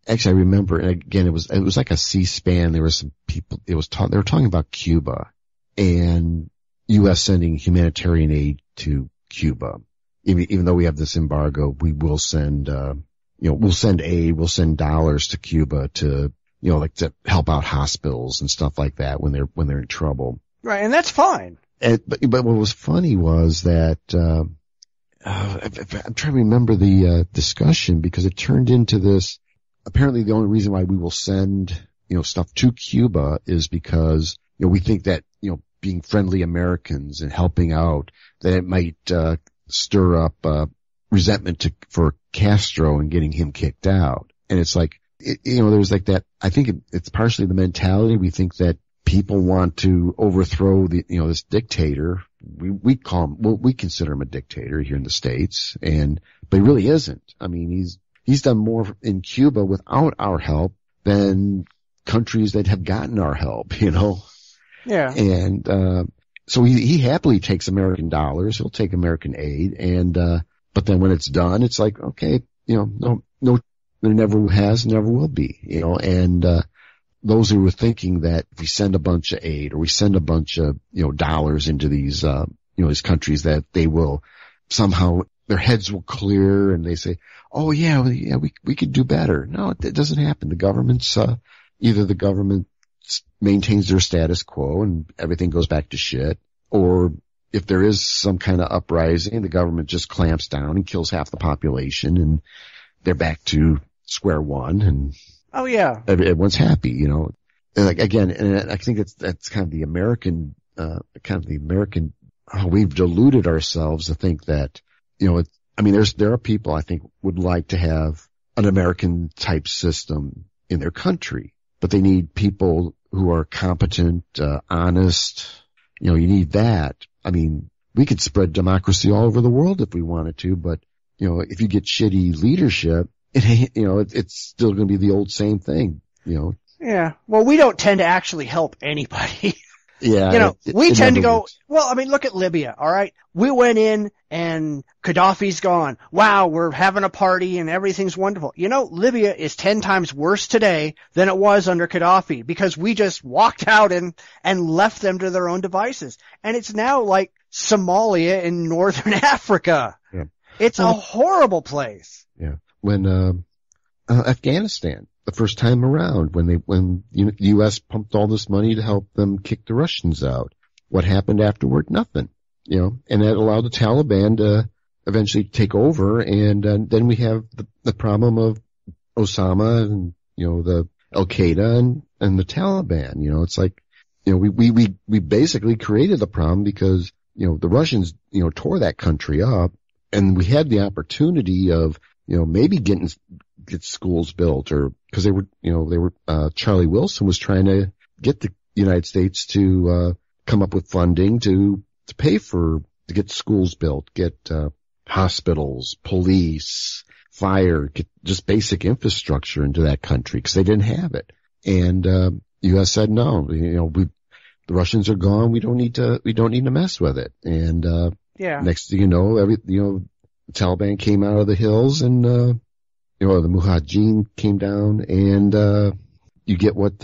Actually, I remember, and again, it was like a C-SPAN. There were some people, they were talking about Cuba and U.S. sending humanitarian aid to Cuba. Even though we have this embargo, we will send, we'll send aid, we'll send dollars to Cuba to, like to help out hospitals and stuff like that when they're in trouble. Right. And that's fine. But what was funny was that, I'm trying to remember the discussion because it turned into this. Apparently, the only reason why we will send stuff to Cuba is because we think that being friendly Americans and helping out, that it might stir up resentment for Castro and getting him kicked out. And it's like there's like that. I think it's partially the mentality. We think that people want to overthrow this dictator. We call him, well, we consider him a dictator here in the States, but he really isn't. I mean, he's done more in Cuba without our help than countries that have gotten our help, Yeah. And, so he happily takes American dollars. He'll take American aid. But then when it's done, it's like, okay, no, there never has, never will be, and, those who were thinking that if we send a bunch of aid or we send a bunch of, dollars into these, these countries, that they will somehow, their heads will clear and they say, oh yeah, we could do better. No, it doesn't happen. The government's, either the government maintains their status quo and everything goes back to shit, or if there is some kind of uprising, the government just clamps down and kills half the population and they're back to square one and, oh yeah, everyone's happy, And like again, and I think that's kind of the American, how we've deluded ourselves to think that, there are people I think would like to have an American type system in their country, but they need people who are competent, honest. You need that. I mean, we could spread democracy all over the world if we wanted to, but if you get shitty leadership, it's still going to be the old same thing, Yeah. Well, we don't tend to actually help anybody. Yeah. We tend to go, well, look at Libya, all right? We went in and Gaddafi's gone. Wow, we're having a party and everything's wonderful. Libya is 10 times worse today than it was under Gaddafi because we just walked out and left them to their own devices. And it's now like Somalia in northern Africa. Yeah. It's a horrible place. Yeah. When Afghanistan, the first time around, when the U.S. pumped all this money to help them kick the Russians out, what happened afterward? Nothing. And that allowed the Taliban to eventually take over, and then we have the problem of Osama and the Al Qaeda and the Taliban. It's like we basically created the problem because the Russians tore that country up, and we had the opportunity of maybe get schools built, or because they were Charlie Wilson was trying to get the United States to come up with funding to pay to get schools built, get hospitals, police, fire, get just basic infrastructure into that country because they didn't have it. And U.S. said no, the Russians are gone. We don't need to mess with it. And next thing you know, the Taliban came out of the hills and the Mujahideen came down, and you get what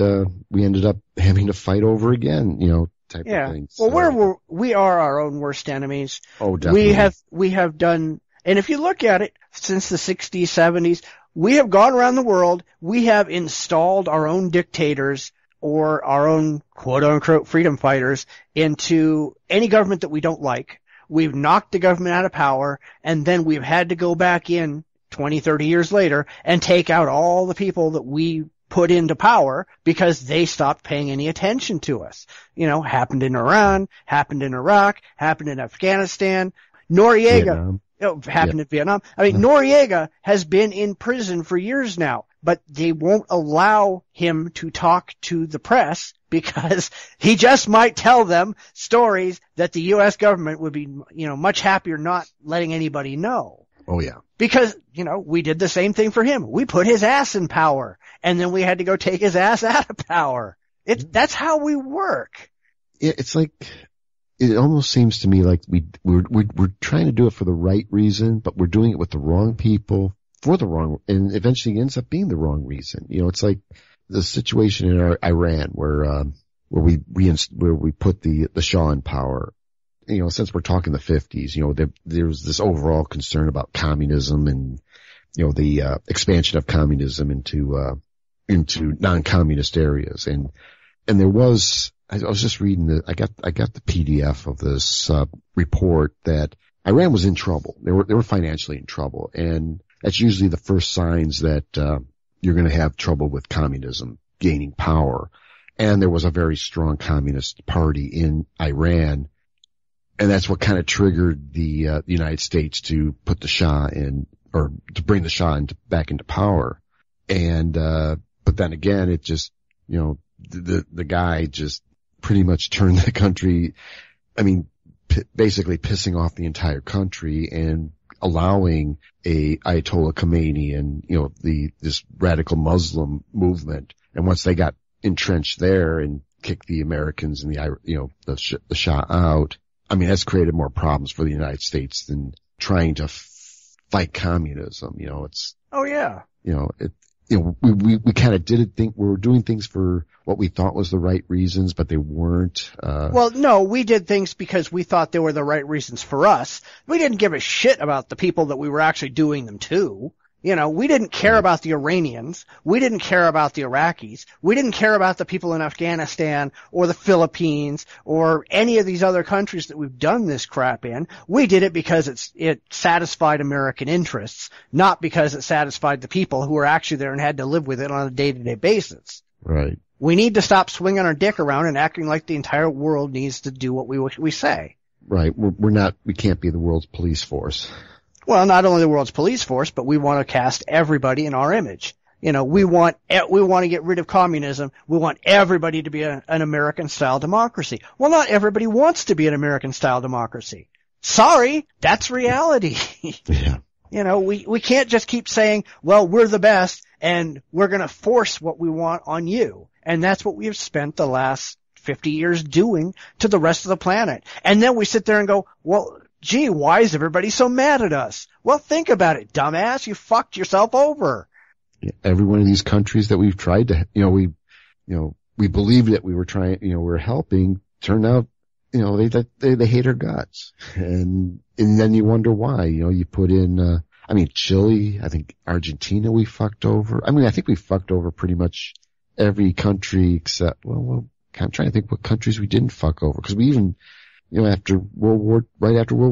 we ended up having to fight over again, type of thing. Well, we are our own worst enemies. Oh, definitely. We have done, and if you look at it, since the 60s, 70s, we have gone around the world, we have installed our own dictators or our own quote-unquote freedom fighters into any government that we don't like. We've knocked the government out of power, and then we've had to go back in 20, 30 years later and take out all the people that we put into power because they stopped paying any attention to us. Happened in Iran, happened in Iraq, happened in Afghanistan. Noriega, happened in Vietnam. Noriega has been in prison for years now, but they won't allow him to talk to the press because he just might tell them stories that the U.S. government would be, much happier not letting anybody know. Oh yeah. Because, we did the same thing for him. We put his ass in power, and then we had to go take his ass out of power. That's how we work. It's like, it almost seems to me like we're trying to do it for the right reason, but we're doing it with the wrong people for the wrong, and eventually it ends up being the wrong reason. It's like the situation in Iran where we put the Shah in power. Since we're talking the 50s, there was this overall concern about communism and, the expansion of communism into non-communist areas. And there was, I was just reading I got the PDF of this, report that Iran was in trouble. They were financially in trouble. And that's usually the first signs that, you're going to have trouble with communism gaining power. And there was a very strong communist party in Iran. And that's what kind of triggered the United States to put the Shah in, or to bring the Shah back into power. And, but then again, it just, the guy just pretty much turned the country, basically pissing off the entire country and allowing a Ayatollah Khomeini and, this radical Muslim movement. And once they got entrenched there and kicked the Americans and the Shah out, that's created more problems for the United States than trying to fight communism. It's. Oh yeah. We kind of we were doing things for what we thought was the right reasons, but they weren't. Well, no, we did things because we thought they were the right reasons for us. We didn't give a shit about the people that we were actually doing them to. We didn't care about the Iranians. We didn't care about the Iraqis. We didn't care about the people in Afghanistan or the Philippines or any of these other countries that we've done this crap in. We did it because it satisfied American interests, not because it satisfied the people who were actually there and had to live with it on a day-to-day basis. Right. We need to stop swinging our dick around and acting like the entire world needs to do what we say. Right. We can't be the world's police force. Well, not only the world's police force, but we want to cast everybody in our image. We want to get rid of communism. We want everybody to be an American-style democracy. Well, not everybody wants to be an American-style democracy. Sorry, that's reality. Yeah. We can't just keep saying, well, we're the best and we're going to force what we want on you. And that's what we have spent the last 50 years doing to the rest of the planet. And then we sit there and go, well, gee, why is everybody so mad at us? Well, think about it, dumbass. You fucked yourself over. Yeah, every one of these countries that we've tried to, we believed that we were trying, we were helping. Turned out, they hate our guts. And then you wonder why, you put in, Chile, I think Argentina we fucked over. I think we fucked over pretty much every country except, I'm trying to think what countries we didn't fuck over. Cause we even, right after World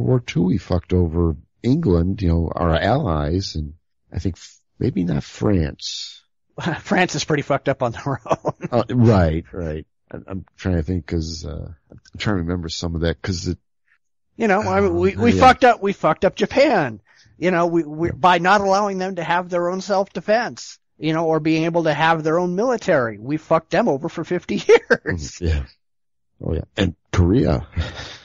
War II, we fucked over England, our allies, and I think maybe not France. France is pretty fucked up on their own. Right. I'm trying to think because, I'm trying to remember some of that because we fucked up Japan, we by not allowing them to have their own self-defense, or being able to have their own military. We fucked them over for 50 years. Yeah. Oh yeah. And Korea.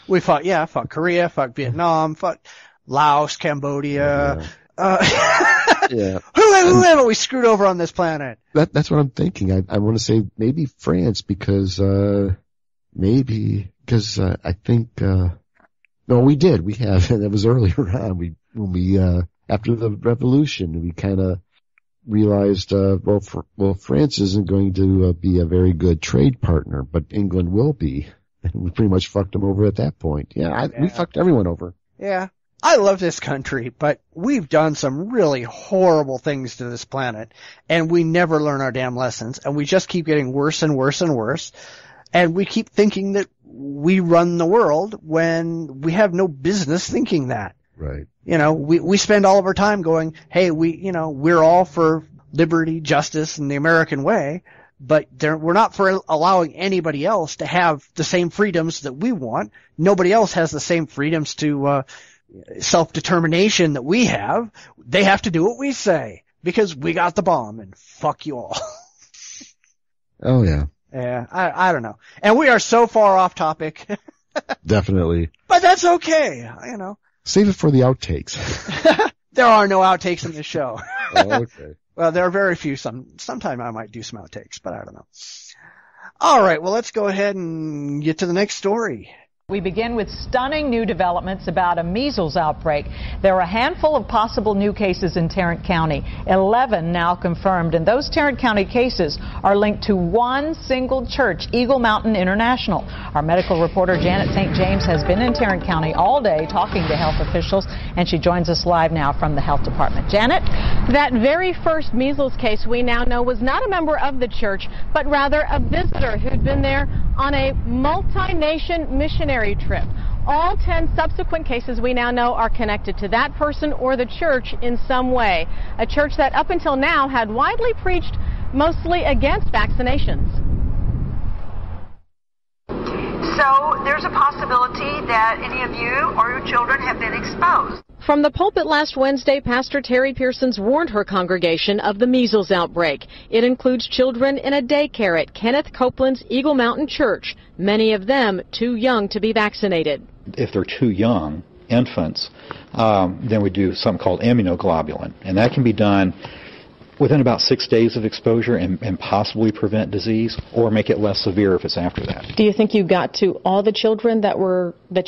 We fought Korea, fuck Vietnam, fuck Laos, Cambodia. Yeah. Who haven't we screwed over on this planet? That's what I'm thinking. I want to say maybe France because, I think, no, we did. We have, and that was earlier on. After the revolution, we kind of realized, France isn't going to be a very good trade partner, but England will be. And we pretty much fucked them over at that point. We fucked everyone over. Yeah. I love this country, but we've done some really horrible things to this planet, and we never learn our damn lessons, and we just keep getting worse and worse and worse, and we keep thinking that we run the world when we have no business thinking that. Right. We spend all of our time going, hey, we're all for liberty, justice, and the American way, but we're not for allowing anybody else to have the same freedoms that we want. Nobody else has the same freedoms to, self-determination that we have. They have to do what we say because we got the bomb and fuck you all. Oh yeah. Yeah, I don't know. And we are so far off topic. Definitely. But that's okay, Save it for the outtakes. There are no outtakes in this show. Oh, okay. Well, there are very few. Sometime I might do some outtakes, but I don't know. All right, well, let's go ahead and get to the next story. We begin with stunning new developments about a measles outbreak. There are a handful of possible new cases in Tarrant County, 11 now confirmed, and those Tarrant County cases are linked to one single church, Eagle Mountain International. Our medical reporter Janet St. James has been in Tarrant County all day talking to health officials, and she joins us live now from the health department. Janet? That very first measles case we now know was not a member of the church, but rather a visitor who'd been there on a multi-nation missionary trip. All 10 subsequent cases we now know are connected to that person or the church in some way. A church that up until now had widely preached mostly against vaccinations. So there's a possibility that any of you or your children have been exposed. From the pulpit last Wednesday, Pastor Terry Pearsons warned her congregation of the measles outbreak. It includes children in a daycare at Kenneth Copeland's Eagle Mountain Church, many of them too young to be vaccinated. If they're too young, infants, then we do something called immunoglobulin, and that can be done within about 6 days of exposure and possibly prevent disease or make it less severe if it's after that. Do you think you got to all the children that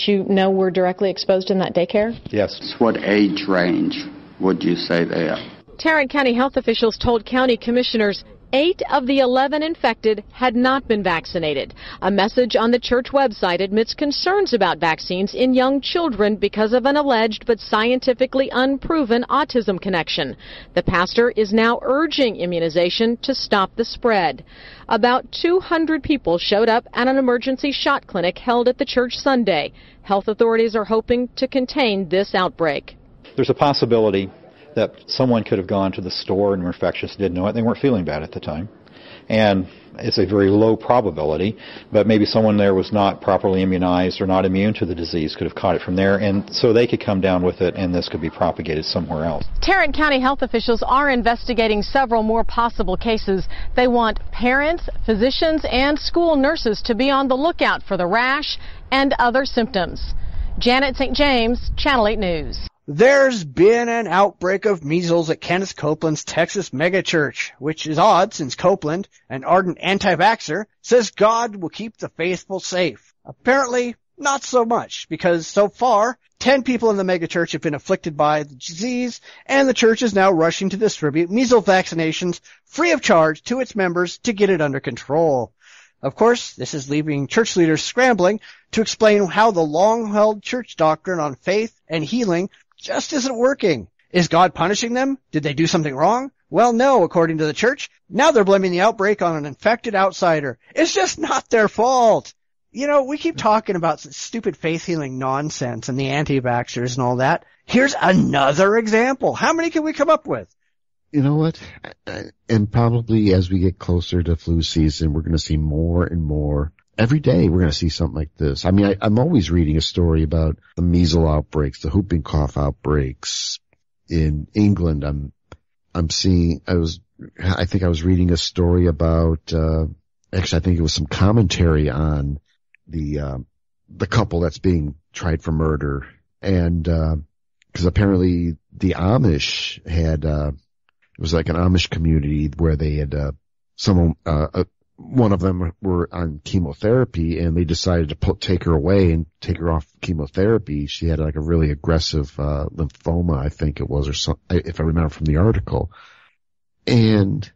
you know were directly exposed in that daycare? Yes. What age range would you say they are? Tarrant County health officials told county commissioners 8 of the 11 infected had not been vaccinated. A message on the church website admits concerns about vaccines in young children because of an alleged but scientifically unproven autism connection. The pastor is now urging immunization to stop the spread. About 200 people showed up at an emergency shot clinic held at the church Sunday. Health authorities are hoping to contain this outbreak. There's a possibility that someone could have gone to the store and were infectious, didn't know it, they weren't feeling bad at the time. And it's a very low probability, but maybe someone there was not properly immunized or not immune to the disease, could have caught it from there, and so they could come down with it and this could be propagated somewhere else. Tarrant County health officials are investigating several more possible cases. They want parents, physicians, and school nurses to be on the lookout for the rash and other symptoms. Janet St. James, Channel 8 News. There's been an outbreak of measles at Kenneth Copeland's Texas megachurch, which is odd since Copeland, an ardent anti-vaxxer, says God will keep the faithful safe. Apparently, not so much, because so far, 10 people in the megachurch have been afflicted by the disease, and the church is now rushing to distribute measles vaccinations free of charge to its members to get it under control. Of course, this is leaving church leaders scrambling to explain how the long-held church doctrine on faith and healing just isn't working. Is God punishing them? Did they do something wrong? Well, no, according to the church. Now they're blaming the outbreak on an infected outsider. It's just not their fault. You know, we keep talking about stupid faith healing nonsense and the anti-vaxxers and all that. Here's another example. How many can we come up with? You know what? And probably as we get closer to flu season, we're going to see more and more. Every day we're going to see something like this. I mean, I'm always reading a story about the measles outbreaks, the whooping cough outbreaks in England. I think I was reading a story about, actually I think it was some commentary on the couple that's being tried for murder. And, cause apparently the Amish had, it was like an Amish community where they had, one of them were on chemotherapy and they decided to take her away and take her off chemotherapy. She had like a really aggressive, lymphoma, I think it was, or something, if I remember from the article. And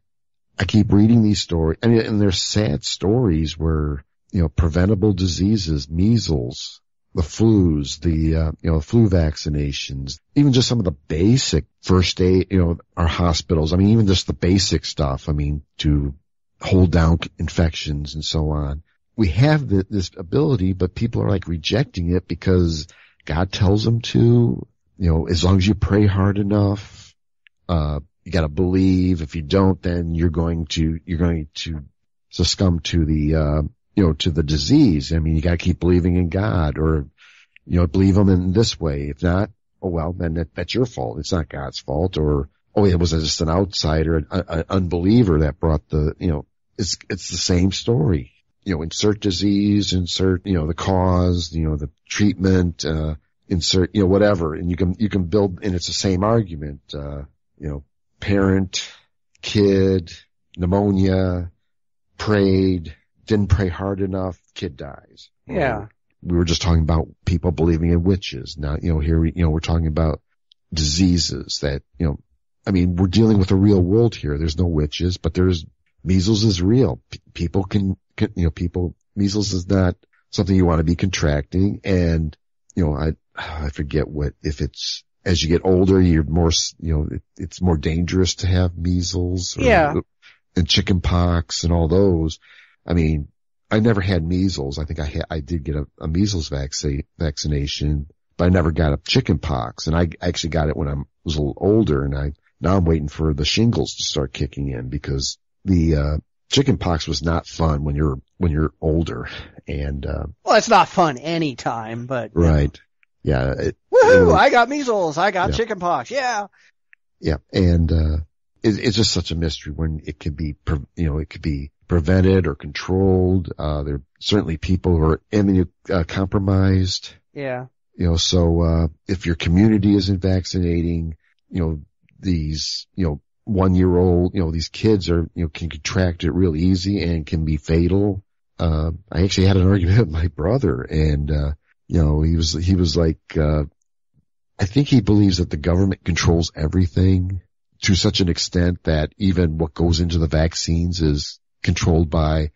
I keep reading these stories and they're sad stories where, you know, preventable diseases, measles, the flus, the flu vaccinations, even just some of the basic first aid, you know, our hospitals. I mean, even just the basic stuff. I mean, to hold down infections and so on. We have this ability, but people are like rejecting it because God tells them to, you know, as long as you pray hard enough, you gotta believe. If you don't, then you're going to succumb to the, to the disease. I mean, you gotta keep believing in God or, you know, believe him in this way. If not, oh well, then that's your fault. It's not God's fault. Or, oh, it was just an outsider, an unbeliever that brought the, you know, it's the same story. You know, insert disease, insert, you know, the cause, you know, the treatment, insert, whatever, and you can build, and it's the same argument, parent, kid, pneumonia, prayed, didn't pray hard enough, kid dies. Yeah. We were just talking about people believing in witches. Now, here we're talking about diseases that, we're dealing with a real world here. There's no witches, but measles is real. People measles is not something you want to be contracting. And, I forget if it's, as you get older, you're more, it's more dangerous to have measles. And chicken pox and all those. I never had measles. I think I did get a measles vaccination, but I never got a chicken pox. And I actually got it when I was a little older, and now I'm waiting for the shingles to start kicking in, because the chicken pox was not fun when you're older. And well, it's not fun anytime, but right. Yeah. Woohoo! I got measles. I got chicken pox. Yeah. Yeah. And it's just such a mystery when it could be prevented or controlled. There are certainly people who are immunocompromised. Yeah. So if your community isn't vaccinating, these 1-year-old, these kids are, can contract it real easy and can be fatal. I actually had an argument with my brother, and he was like, I think he believes that the government controls everything to such an extent that even what goes into the vaccines is controlled by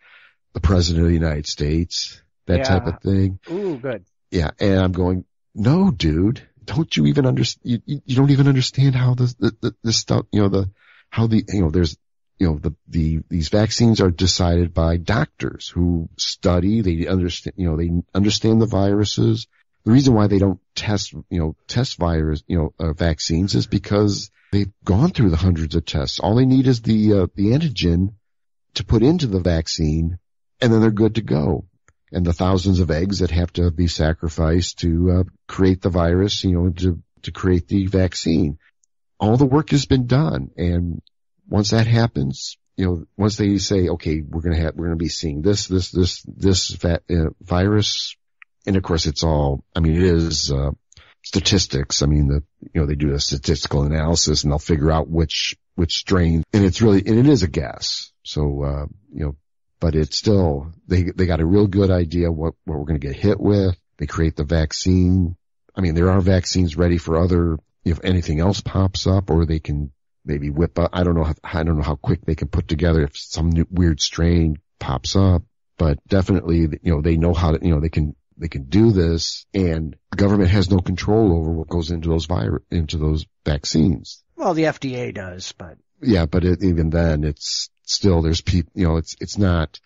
the President of the United States, that type of thing. Ooh, good. Yeah. And I'm going, no, dude, don't you even understand? You don't even understand how this stuff, these vaccines are decided by doctors who study, they understand the viruses. The reason why they don't test virus, vaccines is because they've gone through the hundreds of tests. All they need is the antigen to put into the vaccine, and then they're good to go. And the thousands of eggs that have to be sacrificed to create the virus, to create the vaccine. All the work has been done. And once that happens, once they say, okay, we're going to be seeing this virus. And of course it's all, it is, statistics. They do a statistical analysis, and they'll figure out which strain, and it is a guess. So, but it's still, they got a real good idea what we're going to get hit with. They create the vaccine. There are vaccines ready for if anything else pops up, or they can maybe whip up. I don't know how quick they can put together if some new weird strain pops up, but definitely, they know how to, they can do this, and the government has no control over what goes into those vaccines. Well, the FDA does, but. Yeah, but even then, it's still, there's people, it's not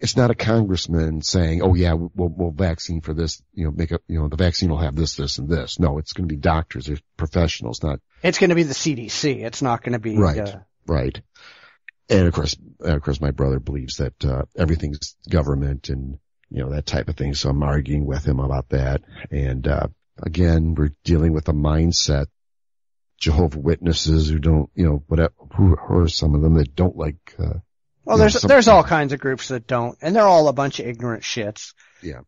a congressman saying, oh yeah, we'll vaccine for this, the vaccine will have this, this, and this. No, it's going to be doctors, there's professionals, not. It's going to be the CDC. It's not going to be. Right. Right. And of course, my brother believes that, everything's government and, that type of thing. So I'm arguing with him about that. And, again, we're dealing with a mindset. Jehovah's Witnesses who don't, who are some of them that don't like, well, there's all kinds of groups that don't, and they're all a bunch of ignorant shits. Yeah.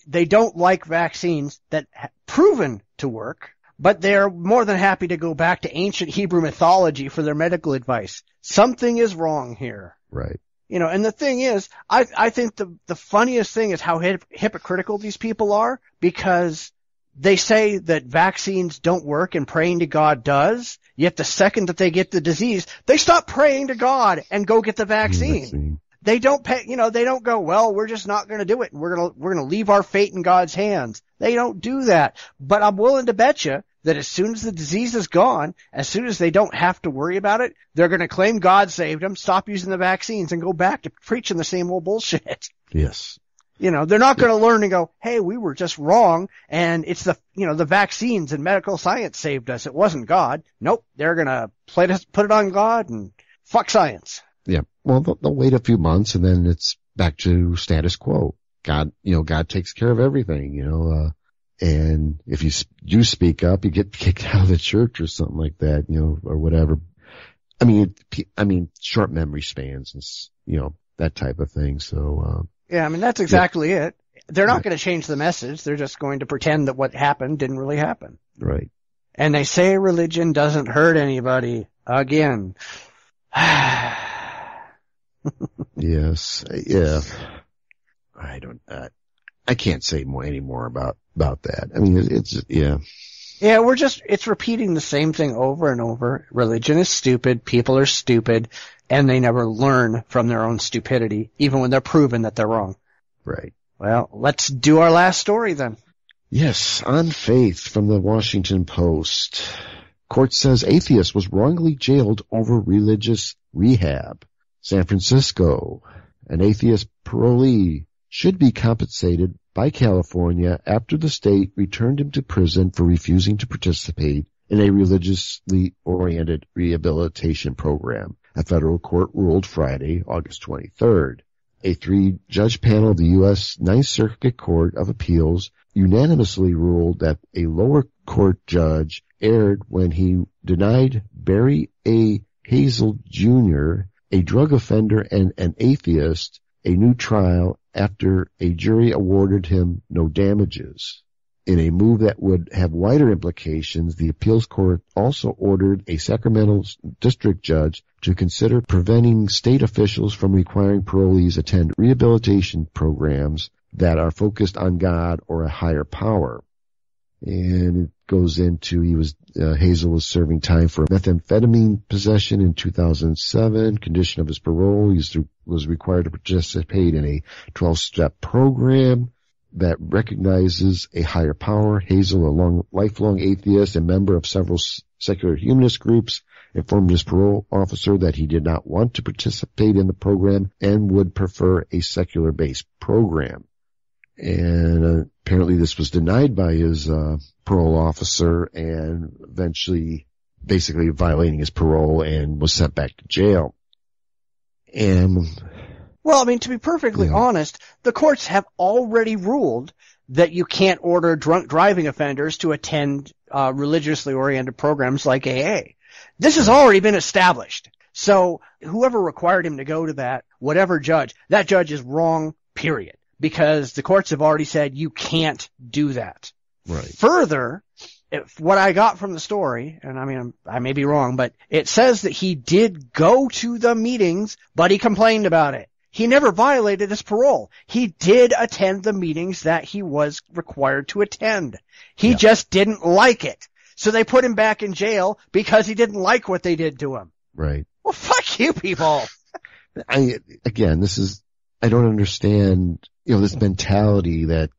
They don't like vaccines that proven to work, but they're more than happy to go back to ancient Hebrew mythology for their medical advice. Something is wrong here. Right. And the thing is, I think the funniest thing is how hypocritical these people are, because they say that vaccines don't work and praying to God does, yet the second that they get the disease, they stop praying to God and go get the vaccine. They don't they don't go, well, we're just not going to do it, and we're going to leave our fate in God's hands. They don't do that. But I'm willing to bet you that as soon as the disease is gone, as soon as they don't have to worry about it, they're going to claim God saved them, stop using the vaccines, and go back to preaching the same old bullshit. Yes. They're not going to learn and go, hey, we were just wrong, and it's the vaccines and medical science saved us. It wasn't God. Nope. They're going to put it on God and fuck science. Yeah. Well, they'll wait a few months, and then it's back to status quo. God takes care of everything, and if you do speak up, you get kicked out of the church or something like that, or whatever. Short memory spans and, that type of thing. So, yeah, that's exactly it. They're not going to change the message. They're just going to pretend that what happened didn't really happen. Right. And they say religion doesn't hurt anybody. Again. Yes. Yeah. I can't say any more about that. I mean, it's yeah. Yeah, it's repeating the same thing over and over. Religion is stupid, people are stupid, and they never learn from their own stupidity, even when they're proven that they're wrong. Right. Well, let's do our last story then. Yes, on Faith from the Washington Post. Court says atheist was wrongly jailed over religious rehab. San Francisco, an atheist parolee should be compensated by California after the state returned him to prison for refusing to participate in a religiously oriented rehabilitation program. A federal court ruled Friday, August 23rd. A 3-judge panel of the U.S. Ninth Circuit Court of Appeals unanimously ruled that a lower court judge erred when he denied Barry A. Hazel Jr., a drug offender and an atheist, a new trial after a jury awarded him no damages. In a move that would have wider implications, the appeals court also ordered a Sacramento district judge to consider preventing state officials from requiring parolees attend rehabilitation programs that are focused on God or a higher power. And it goes into Hazel was serving time for methamphetamine possession in 2007. Condition of his parole, he was required to participate in a 12-step program that recognizes a higher power. Hazel, a lifelong atheist and member of several secular humanist groups, informed his parole officer that he did not want to participate in the program and would prefer a secular-based program. And apparently this was denied by his parole officer and eventually basically violating his parole and was sent back to jail. And well, I mean, to be perfectly honest, the courts have already ruled that you can't order drunk driving offenders to attend religiously oriented programs like AA. This has already been established. So whoever required him to go to that, whatever judge, that judge is wrong, period. Because the courts have already said you can't do that. Right. Further, what I got from the story, and I mean, I may be wrong, but it says that he did go to the meetings, but he complained about it. He never violated his parole. He did attend the meetings that he was required to attend. He just didn't like it. So they put him back in jail because he didn't like what they did to him. Right. Well, fuck you people. I don't understand, this mentality that,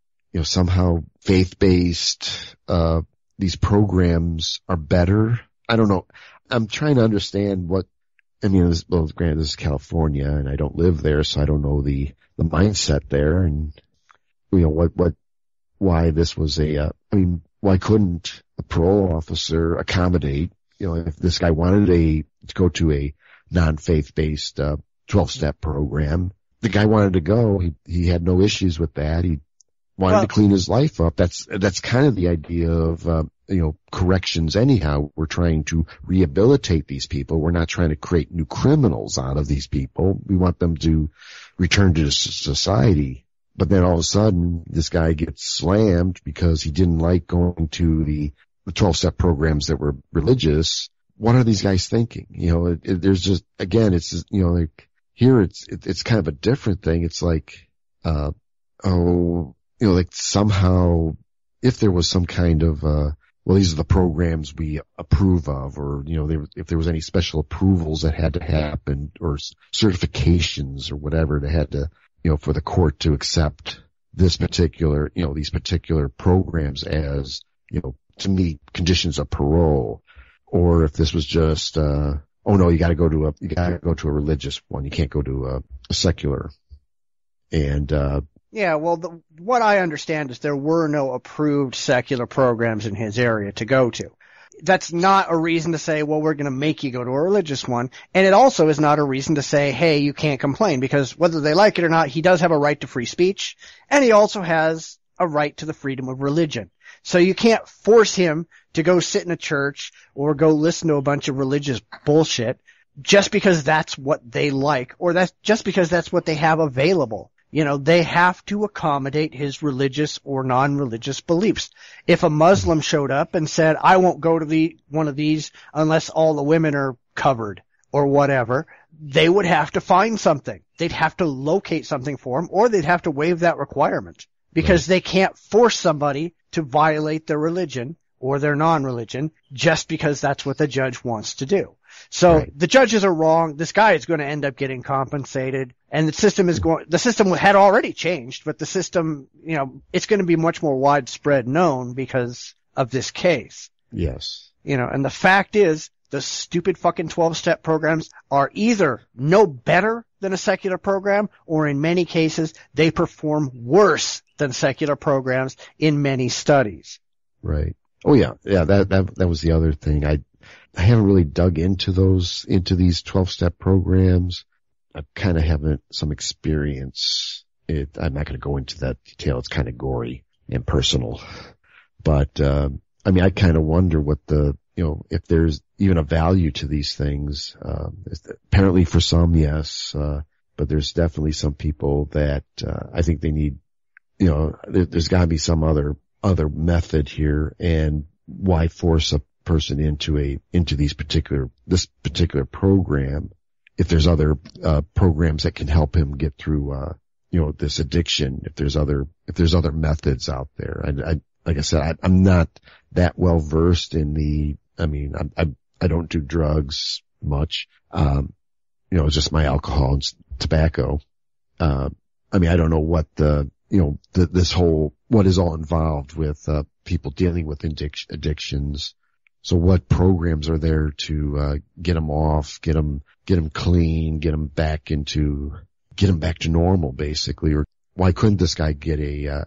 somehow faith-based, these programs are better. I don't know. I'm trying to understand granted, this is California and I don't live there, so I don't know the mindset there and, why this was why couldn't a parole officer accommodate, if this guy wanted to go to a non-faith-based, 12-step program, the guy wanted to go, he had no issues with that. He wanted to clean his life up. That's kind of the idea of, corrections anyhow. We're trying to rehabilitate these people. We're not trying to create new criminals out of these people. We want them to return to society. But then all of a sudden, this guy gets slammed because he didn't like going to the 12-step programs that were religious. What are these guys thinking? There's just, again, it's just, like here it's kind of a different thing. It's like, like somehow if there was some kind of, these are the programs we approve of, or, if there was any special approvals that had to happen or certifications or whatever that had to, for the court to accept this particular, these particular programs as, to meet conditions of parole, or if this was just, you gotta go to a religious one. You can't go to a secular. And, what I understand is there were no approved secular programs in his area to go to. That's not a reason to say, we're going to make you go to a religious one. And it also is not a reason to say, hey, you can't complain, because whether they like it or not, he does have a right to free speech, and he also has a right to the freedom of religion. So you can't force him to go sit in a church or go listen to a bunch of religious bullshit just because that's what they like, or that's just because that's what they have available. they have to accommodate his religious or non-religious beliefs. If a Muslim showed up and said, I won't go to one of these unless all the women are covered or whatever, they would have to find something. They'd have to locate something for him, or they'd have to waive that requirement, because they can't force somebody to violate their religion or their non-religion just because that's what the judge wants to do. So the judges are wrong. This guy is going to end up getting compensated, and the system had already changed, but the system, it's going to be much more widespread known because of this case. Yes. And the fact is, the stupid fucking 12-step programs are either no better than a secular program, or in many cases, they perform worse than secular programs in many studies. Right. Oh yeah. Yeah, that was the other thing. I haven't really dug into these 12-step programs. I kind of have some experience. I'm not going to go into that detail. It's kind of gory and personal. But, I kind of wonder what if there's even a value to these things. Apparently for some, yes. But there's definitely some people that, I think they need, there's gotta be some other method here, and why force a person into this particular program if there's other programs that can help him get through this addiction, if there's other methods out there. Like I said, I'm not that well versed in I don't do drugs much. It's just my alcohol and tobacco. I don't know what what is all involved with people dealing with addictions. So what programs are there to get them off, get them clean, get them back to normal, basically? Or why couldn't this guy get into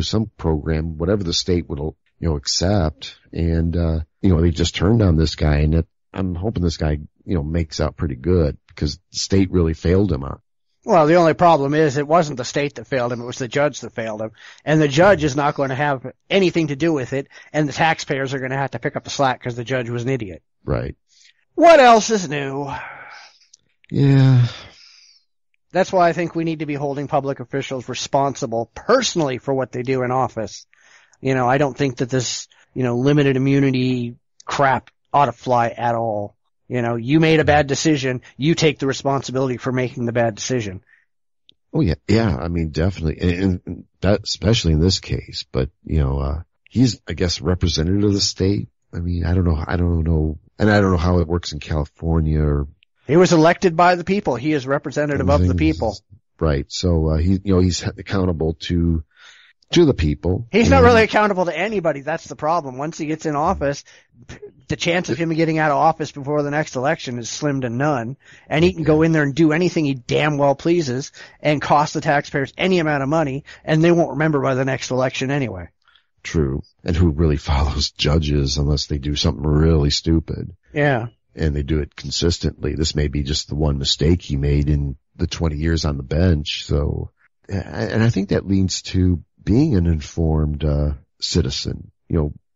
some program, whatever the state would accept, and they just turned on this guy, and I'm hoping this guy makes out pretty good, because the state really failed him on. Well, the only problem is it wasn't the state that failed him, it was the judge that failed him. And the judge is not going to have anything to do with it, and the taxpayers are going to have to pick up the slack because the judge was an idiot. Right. What else is new? Yeah. That's why I think we need to be holding public officials responsible personally for what they do in office. I don't think that this, limited immunity crap ought to fly at all. You made a bad decision. You take the responsibility for making the bad decision. Oh yeah. Yeah. Definitely. And that, especially in this case, but, he's, I guess, representative of the state. I don't know. And I don't know how it works in California or. He was elected by the people. He is representative of the people. Right. So, he's accountable to the people. He's not really accountable to anybody. That's the problem. Once he gets in office, the chance of him getting out of office before the next election is slim to none. And he can go in there and do anything he damn well pleases and cost the taxpayers any amount of money, and they won't remember by the next election anyway. True. And who really follows judges unless they do something really stupid? Yeah. And they do it consistently. This may be just the one mistake he made in the 20 years on the bench. So, and I think that leads to being an informed citizen.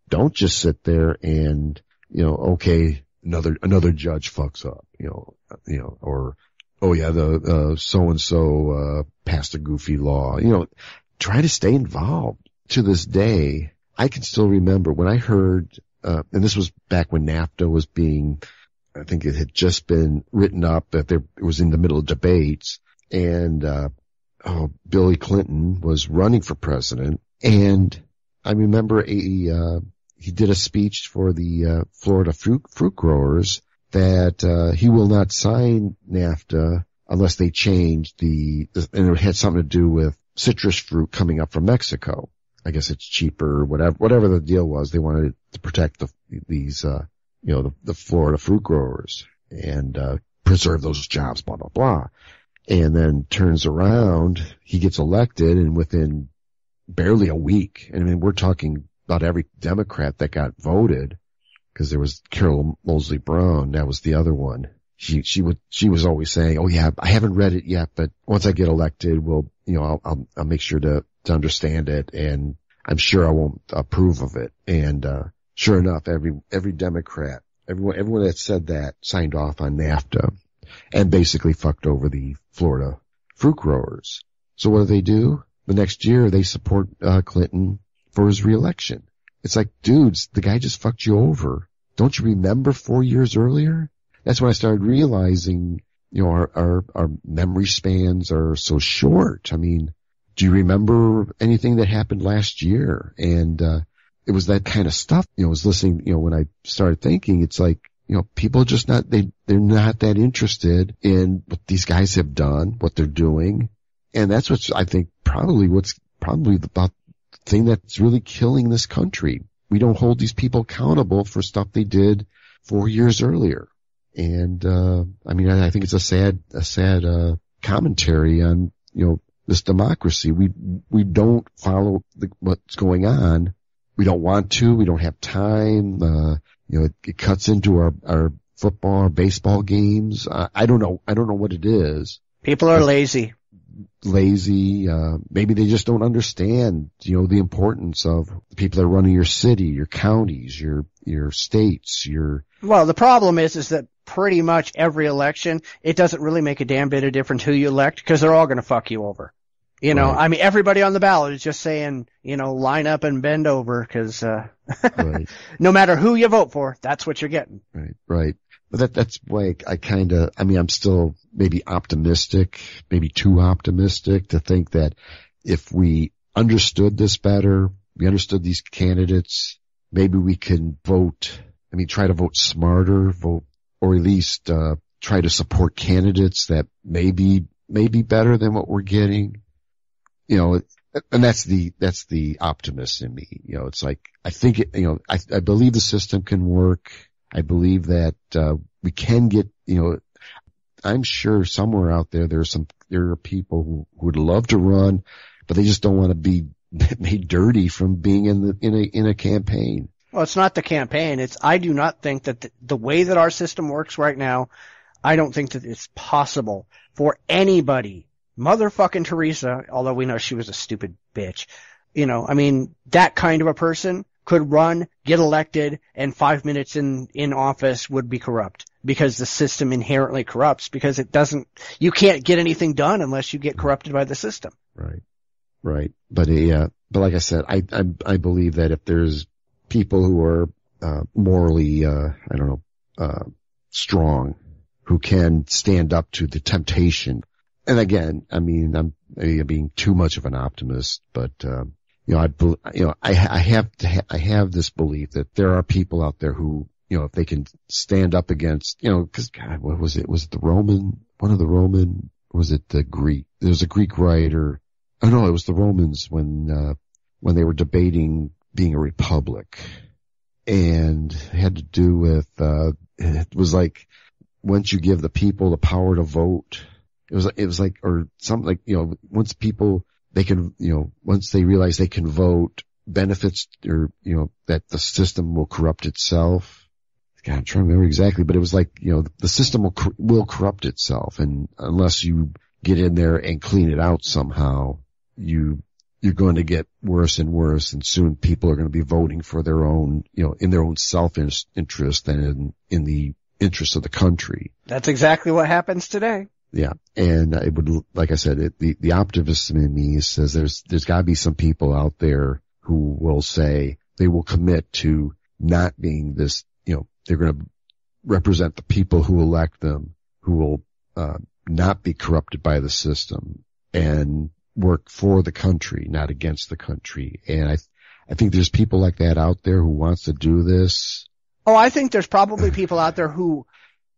Don't just sit there and, okay, another judge fucks up, or, oh yeah, the so-and-so passed a goofy law. Try to stay involved. To this day, I can still remember when I heard, and this was back when NAFTA was I think it had just been written up that it was in the middle of debates, and Billy Clinton was running for president, and I remember he did a speech for the Florida fruit growers that he will not sign NAFTA unless they change and it had something to do with citrus fruit coming up from Mexico. I guess it's cheaper, whatever the deal was. They wanted to protect the Florida fruit growers and preserve those jobs, blah blah blah. And then turns around, he gets elected, and within barely a week, we're talking about every Democrat that got voted, because there was Carol Moseley Brown, that was the other one. She was always saying, oh yeah, I haven't read it yet, but once I get elected, I'll make sure to understand it, and I'm sure I won't approve of it. And sure enough, every Democrat, everyone that said that signed off on NAFTA, and basically fucked over the Florida fruit growers. So what do? The next year they support Clinton for his reelection. It's like, dudes, the guy just fucked you over. Don't you remember 4 years earlier? That's when I started realizing, our memory spans are so short. I mean, do you remember anything that happened last year? And it was that kind of stuff. I was listening, when I started thinking, it's like, people are just they're not that interested in what these guys have done, what they're doing. And that's what's probably about the thing that's really killing this country. We don't hold these people accountable for stuff they did 4 years earlier. And, I think it's a sad commentary on, this democracy. We don't follow what's going on. We don't want to. We don't have time. It cuts into our football or baseball games. I don't know what it is. People are lazy. Maybe they just don't understand, the importance of the people that are running your city, your counties, your states, Well, the problem is that pretty much every election, it doesn't really make a damn bit of difference who you elect because they're all going to fuck you over. Right. Everybody on the ballot is just saying, line up and bend over because, right. No matter who you vote for, that's what you're getting. Right. But that's why I'm still maybe optimistic, maybe too optimistic to think that if we understood this better, we understood these candidates, maybe we can try to vote smarter, or at least, try to support candidates that may be better than what we're getting. And that's the optimist in me. It's like, I think I believe the system can work. I believe that, we can get, I'm sure somewhere out there, there are people who would love to run, but they just don't want to be made dirty from being in a campaign. Well, it's not the campaign. I do not think that the way that our system works right now, I don't think that it's possible for anybody, motherfucking Teresa, although we know she was a stupid bitch, that kind of a person could run, get elected, and 5 minutes in office would be corrupt because the system inherently corrupts because you can't get anything done unless you get corrupted by the system. Right. But like I said, I believe that if there's people who are, morally, strong, who can stand up to the temptation. And again, I'm being too much of an optimist, but, I have this belief that there are people out there who, if they can stand up against, cause God, what was it? Was it was it the Greek? There was a Greek writer. Oh no, it was the Romans when they were debating being a republic, and it had to do with, it was like, once you give the people the power to vote, it was like, or something like, once people, they can, once they realize they can vote, benefits, or, that the system will corrupt itself. God, I'm trying to remember exactly, but it was like, the system will corrupt itself, and unless you get in there and clean it out somehow, you're going to get worse and worse, and soon people are going to be voting for their own, in their own self-interest than in the interest of the country. That's exactly what happens today. Yeah. And it would, like I said, the optimist in me says there's gotta be some people out there who will say they will commit to not being this, they're going to represent the people who elect them, who will, not be corrupted by the system and work for the country, not against the country. And I think there's people like that out there who wants to do this. Oh, I think there's probably people out there who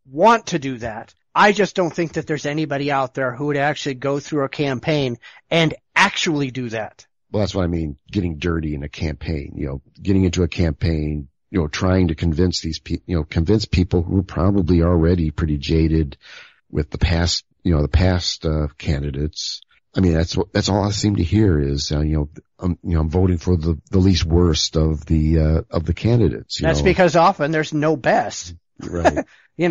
want to do that. I just don't think that there's anybody out there who would actually go through a campaign and actually do that. Well, that's what I mean, getting dirty in a campaign, getting into a campaign, trying to convince convince people who are probably already pretty jaded with the past candidates. I mean, that's all I seem to hear is, I'm voting for the least worst of the candidates. That's because often there's no best. Right. You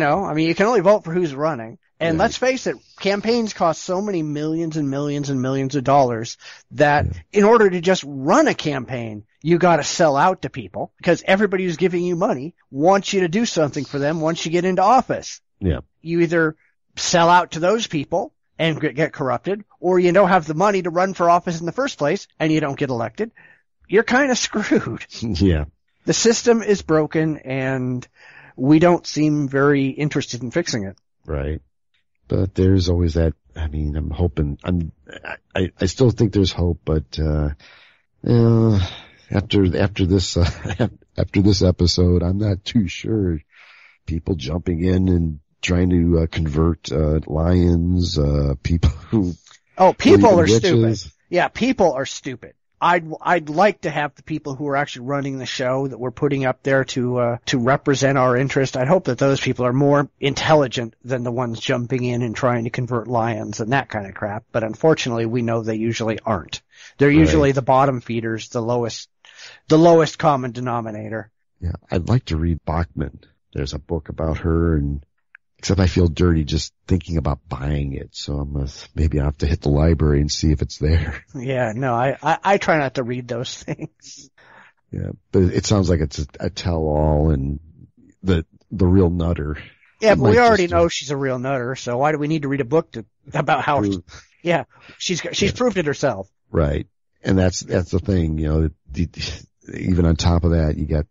can only vote for who's running. And let's face it, campaigns cost so many millions and millions and millions of dollars that in order to just run a campaign, you gotta sell out to people because everybody who's giving you money wants you to do something for them once you get into office. Yeah. You either sell out to those people and get corrupted, or you don't have the money to run for office in the first place and you don't get elected, you're kind of screwed. Yeah. The system is broken and we don't seem very interested in fixing it. Right. But there's always that, I mean, I'm hoping, I still think there's hope, but, after this episode, I'm not too sure. People jumping in and trying to, convert, lions, people who. Oh, people are stupid. Yeah, people are stupid. I'd like to have the people who are actually running the show that we're putting up there to represent our interest. I'd hope that those people are more intelligent than the ones jumping in and trying to convert lions and that kind of crap. But unfortunately, we know they usually aren't. They're usually the bottom feeders, the lowest common denominator. Yeah, I'd like to read Bachman. There's a book about her, and except I feel dirty just thinking about buying it. So maybe I'll have to hit the library and see if it's there. Yeah, no, I try not to read those things. Yeah, but it sounds like it's a tell-all and the real nutter. Yeah, but we already know she's a real nutter, so why do we need to read a book about how, yeah, she's proved it herself. Right. And that's the thing, you know, even on top of that, you got,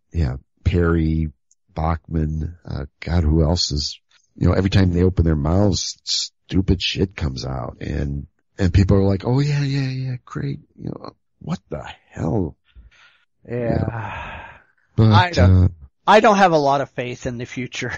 Perry, Bachman, God, who else is, you know, every time they open their mouths, stupid shit comes out and people are like, oh yeah, great. You know, what the hell? Yeah. But, I don't have a lot of faith in the future.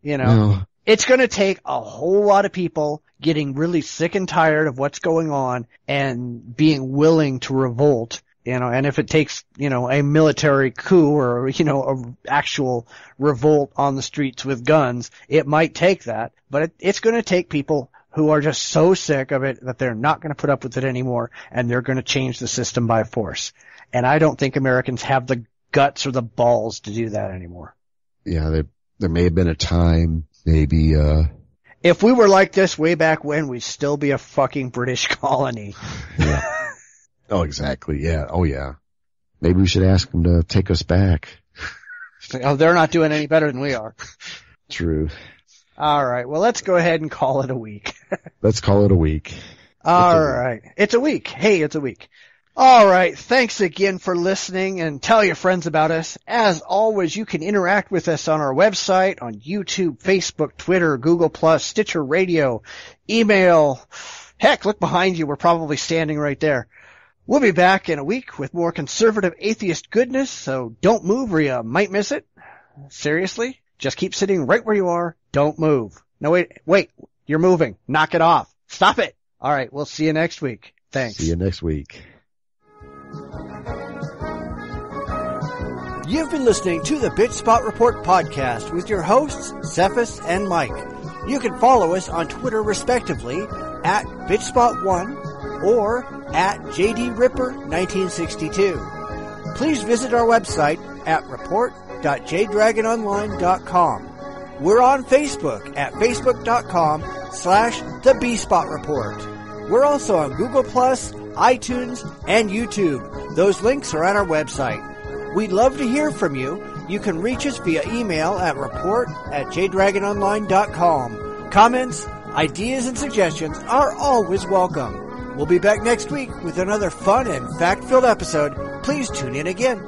You know, it's going to take a whole lot of people getting really sick and tired of what's going on and being willing to revolt. You know, and if it takes, you know, a military coup or, you know, a actual revolt on the streets with guns, it might take that. But it's going to take people who are just so sick of it that they're not going to put up with it anymore, and they're going to change the system by force. And I don't think Americans have the guts or the balls to do that anymore. Yeah, there may have been a time, maybe, if we were like this way back when, we'd still be a fucking British colony. Yeah. Oh, exactly. Yeah. Oh, yeah. Maybe we should ask them to take us back. Oh, they're not doing any better than we are. True. All right. Well, let's go ahead and call it a week. Let's call it a week. All right. It's a week. Hey, it's a week. All right. Thanks again for listening, and tell your friends about us. As always, you can interact with us on our website, on YouTube, Facebook, Twitter, Google+, Stitcher Radio, email. Heck, look behind you. We're probably standing right there. We'll be back in a week with more conservative atheist goodness, so don't move or you might miss it. Seriously, just keep sitting right where you are. Don't move. No, wait, you're moving. Knock it off. Stop it. All right, we'll see you next week. Thanks. See you next week. You've been listening to the Bitchspot Report podcast with your hosts, Cephas and Mike. You can follow us on Twitter respectively at Bitchspot1 or at JDRipper1962. Please visit our website at report.jdragononline.com. We're on Facebook at facebook.com/TheBspotReport. We're also on Google+, iTunes, and YouTube. Those links are at our website. We'd love to hear from you. You can reach us via email at report@jdragononline.com. Comments, ideas, and suggestions are always welcome. We'll be back next week with another fun and fact-filled episode. Please tune in again.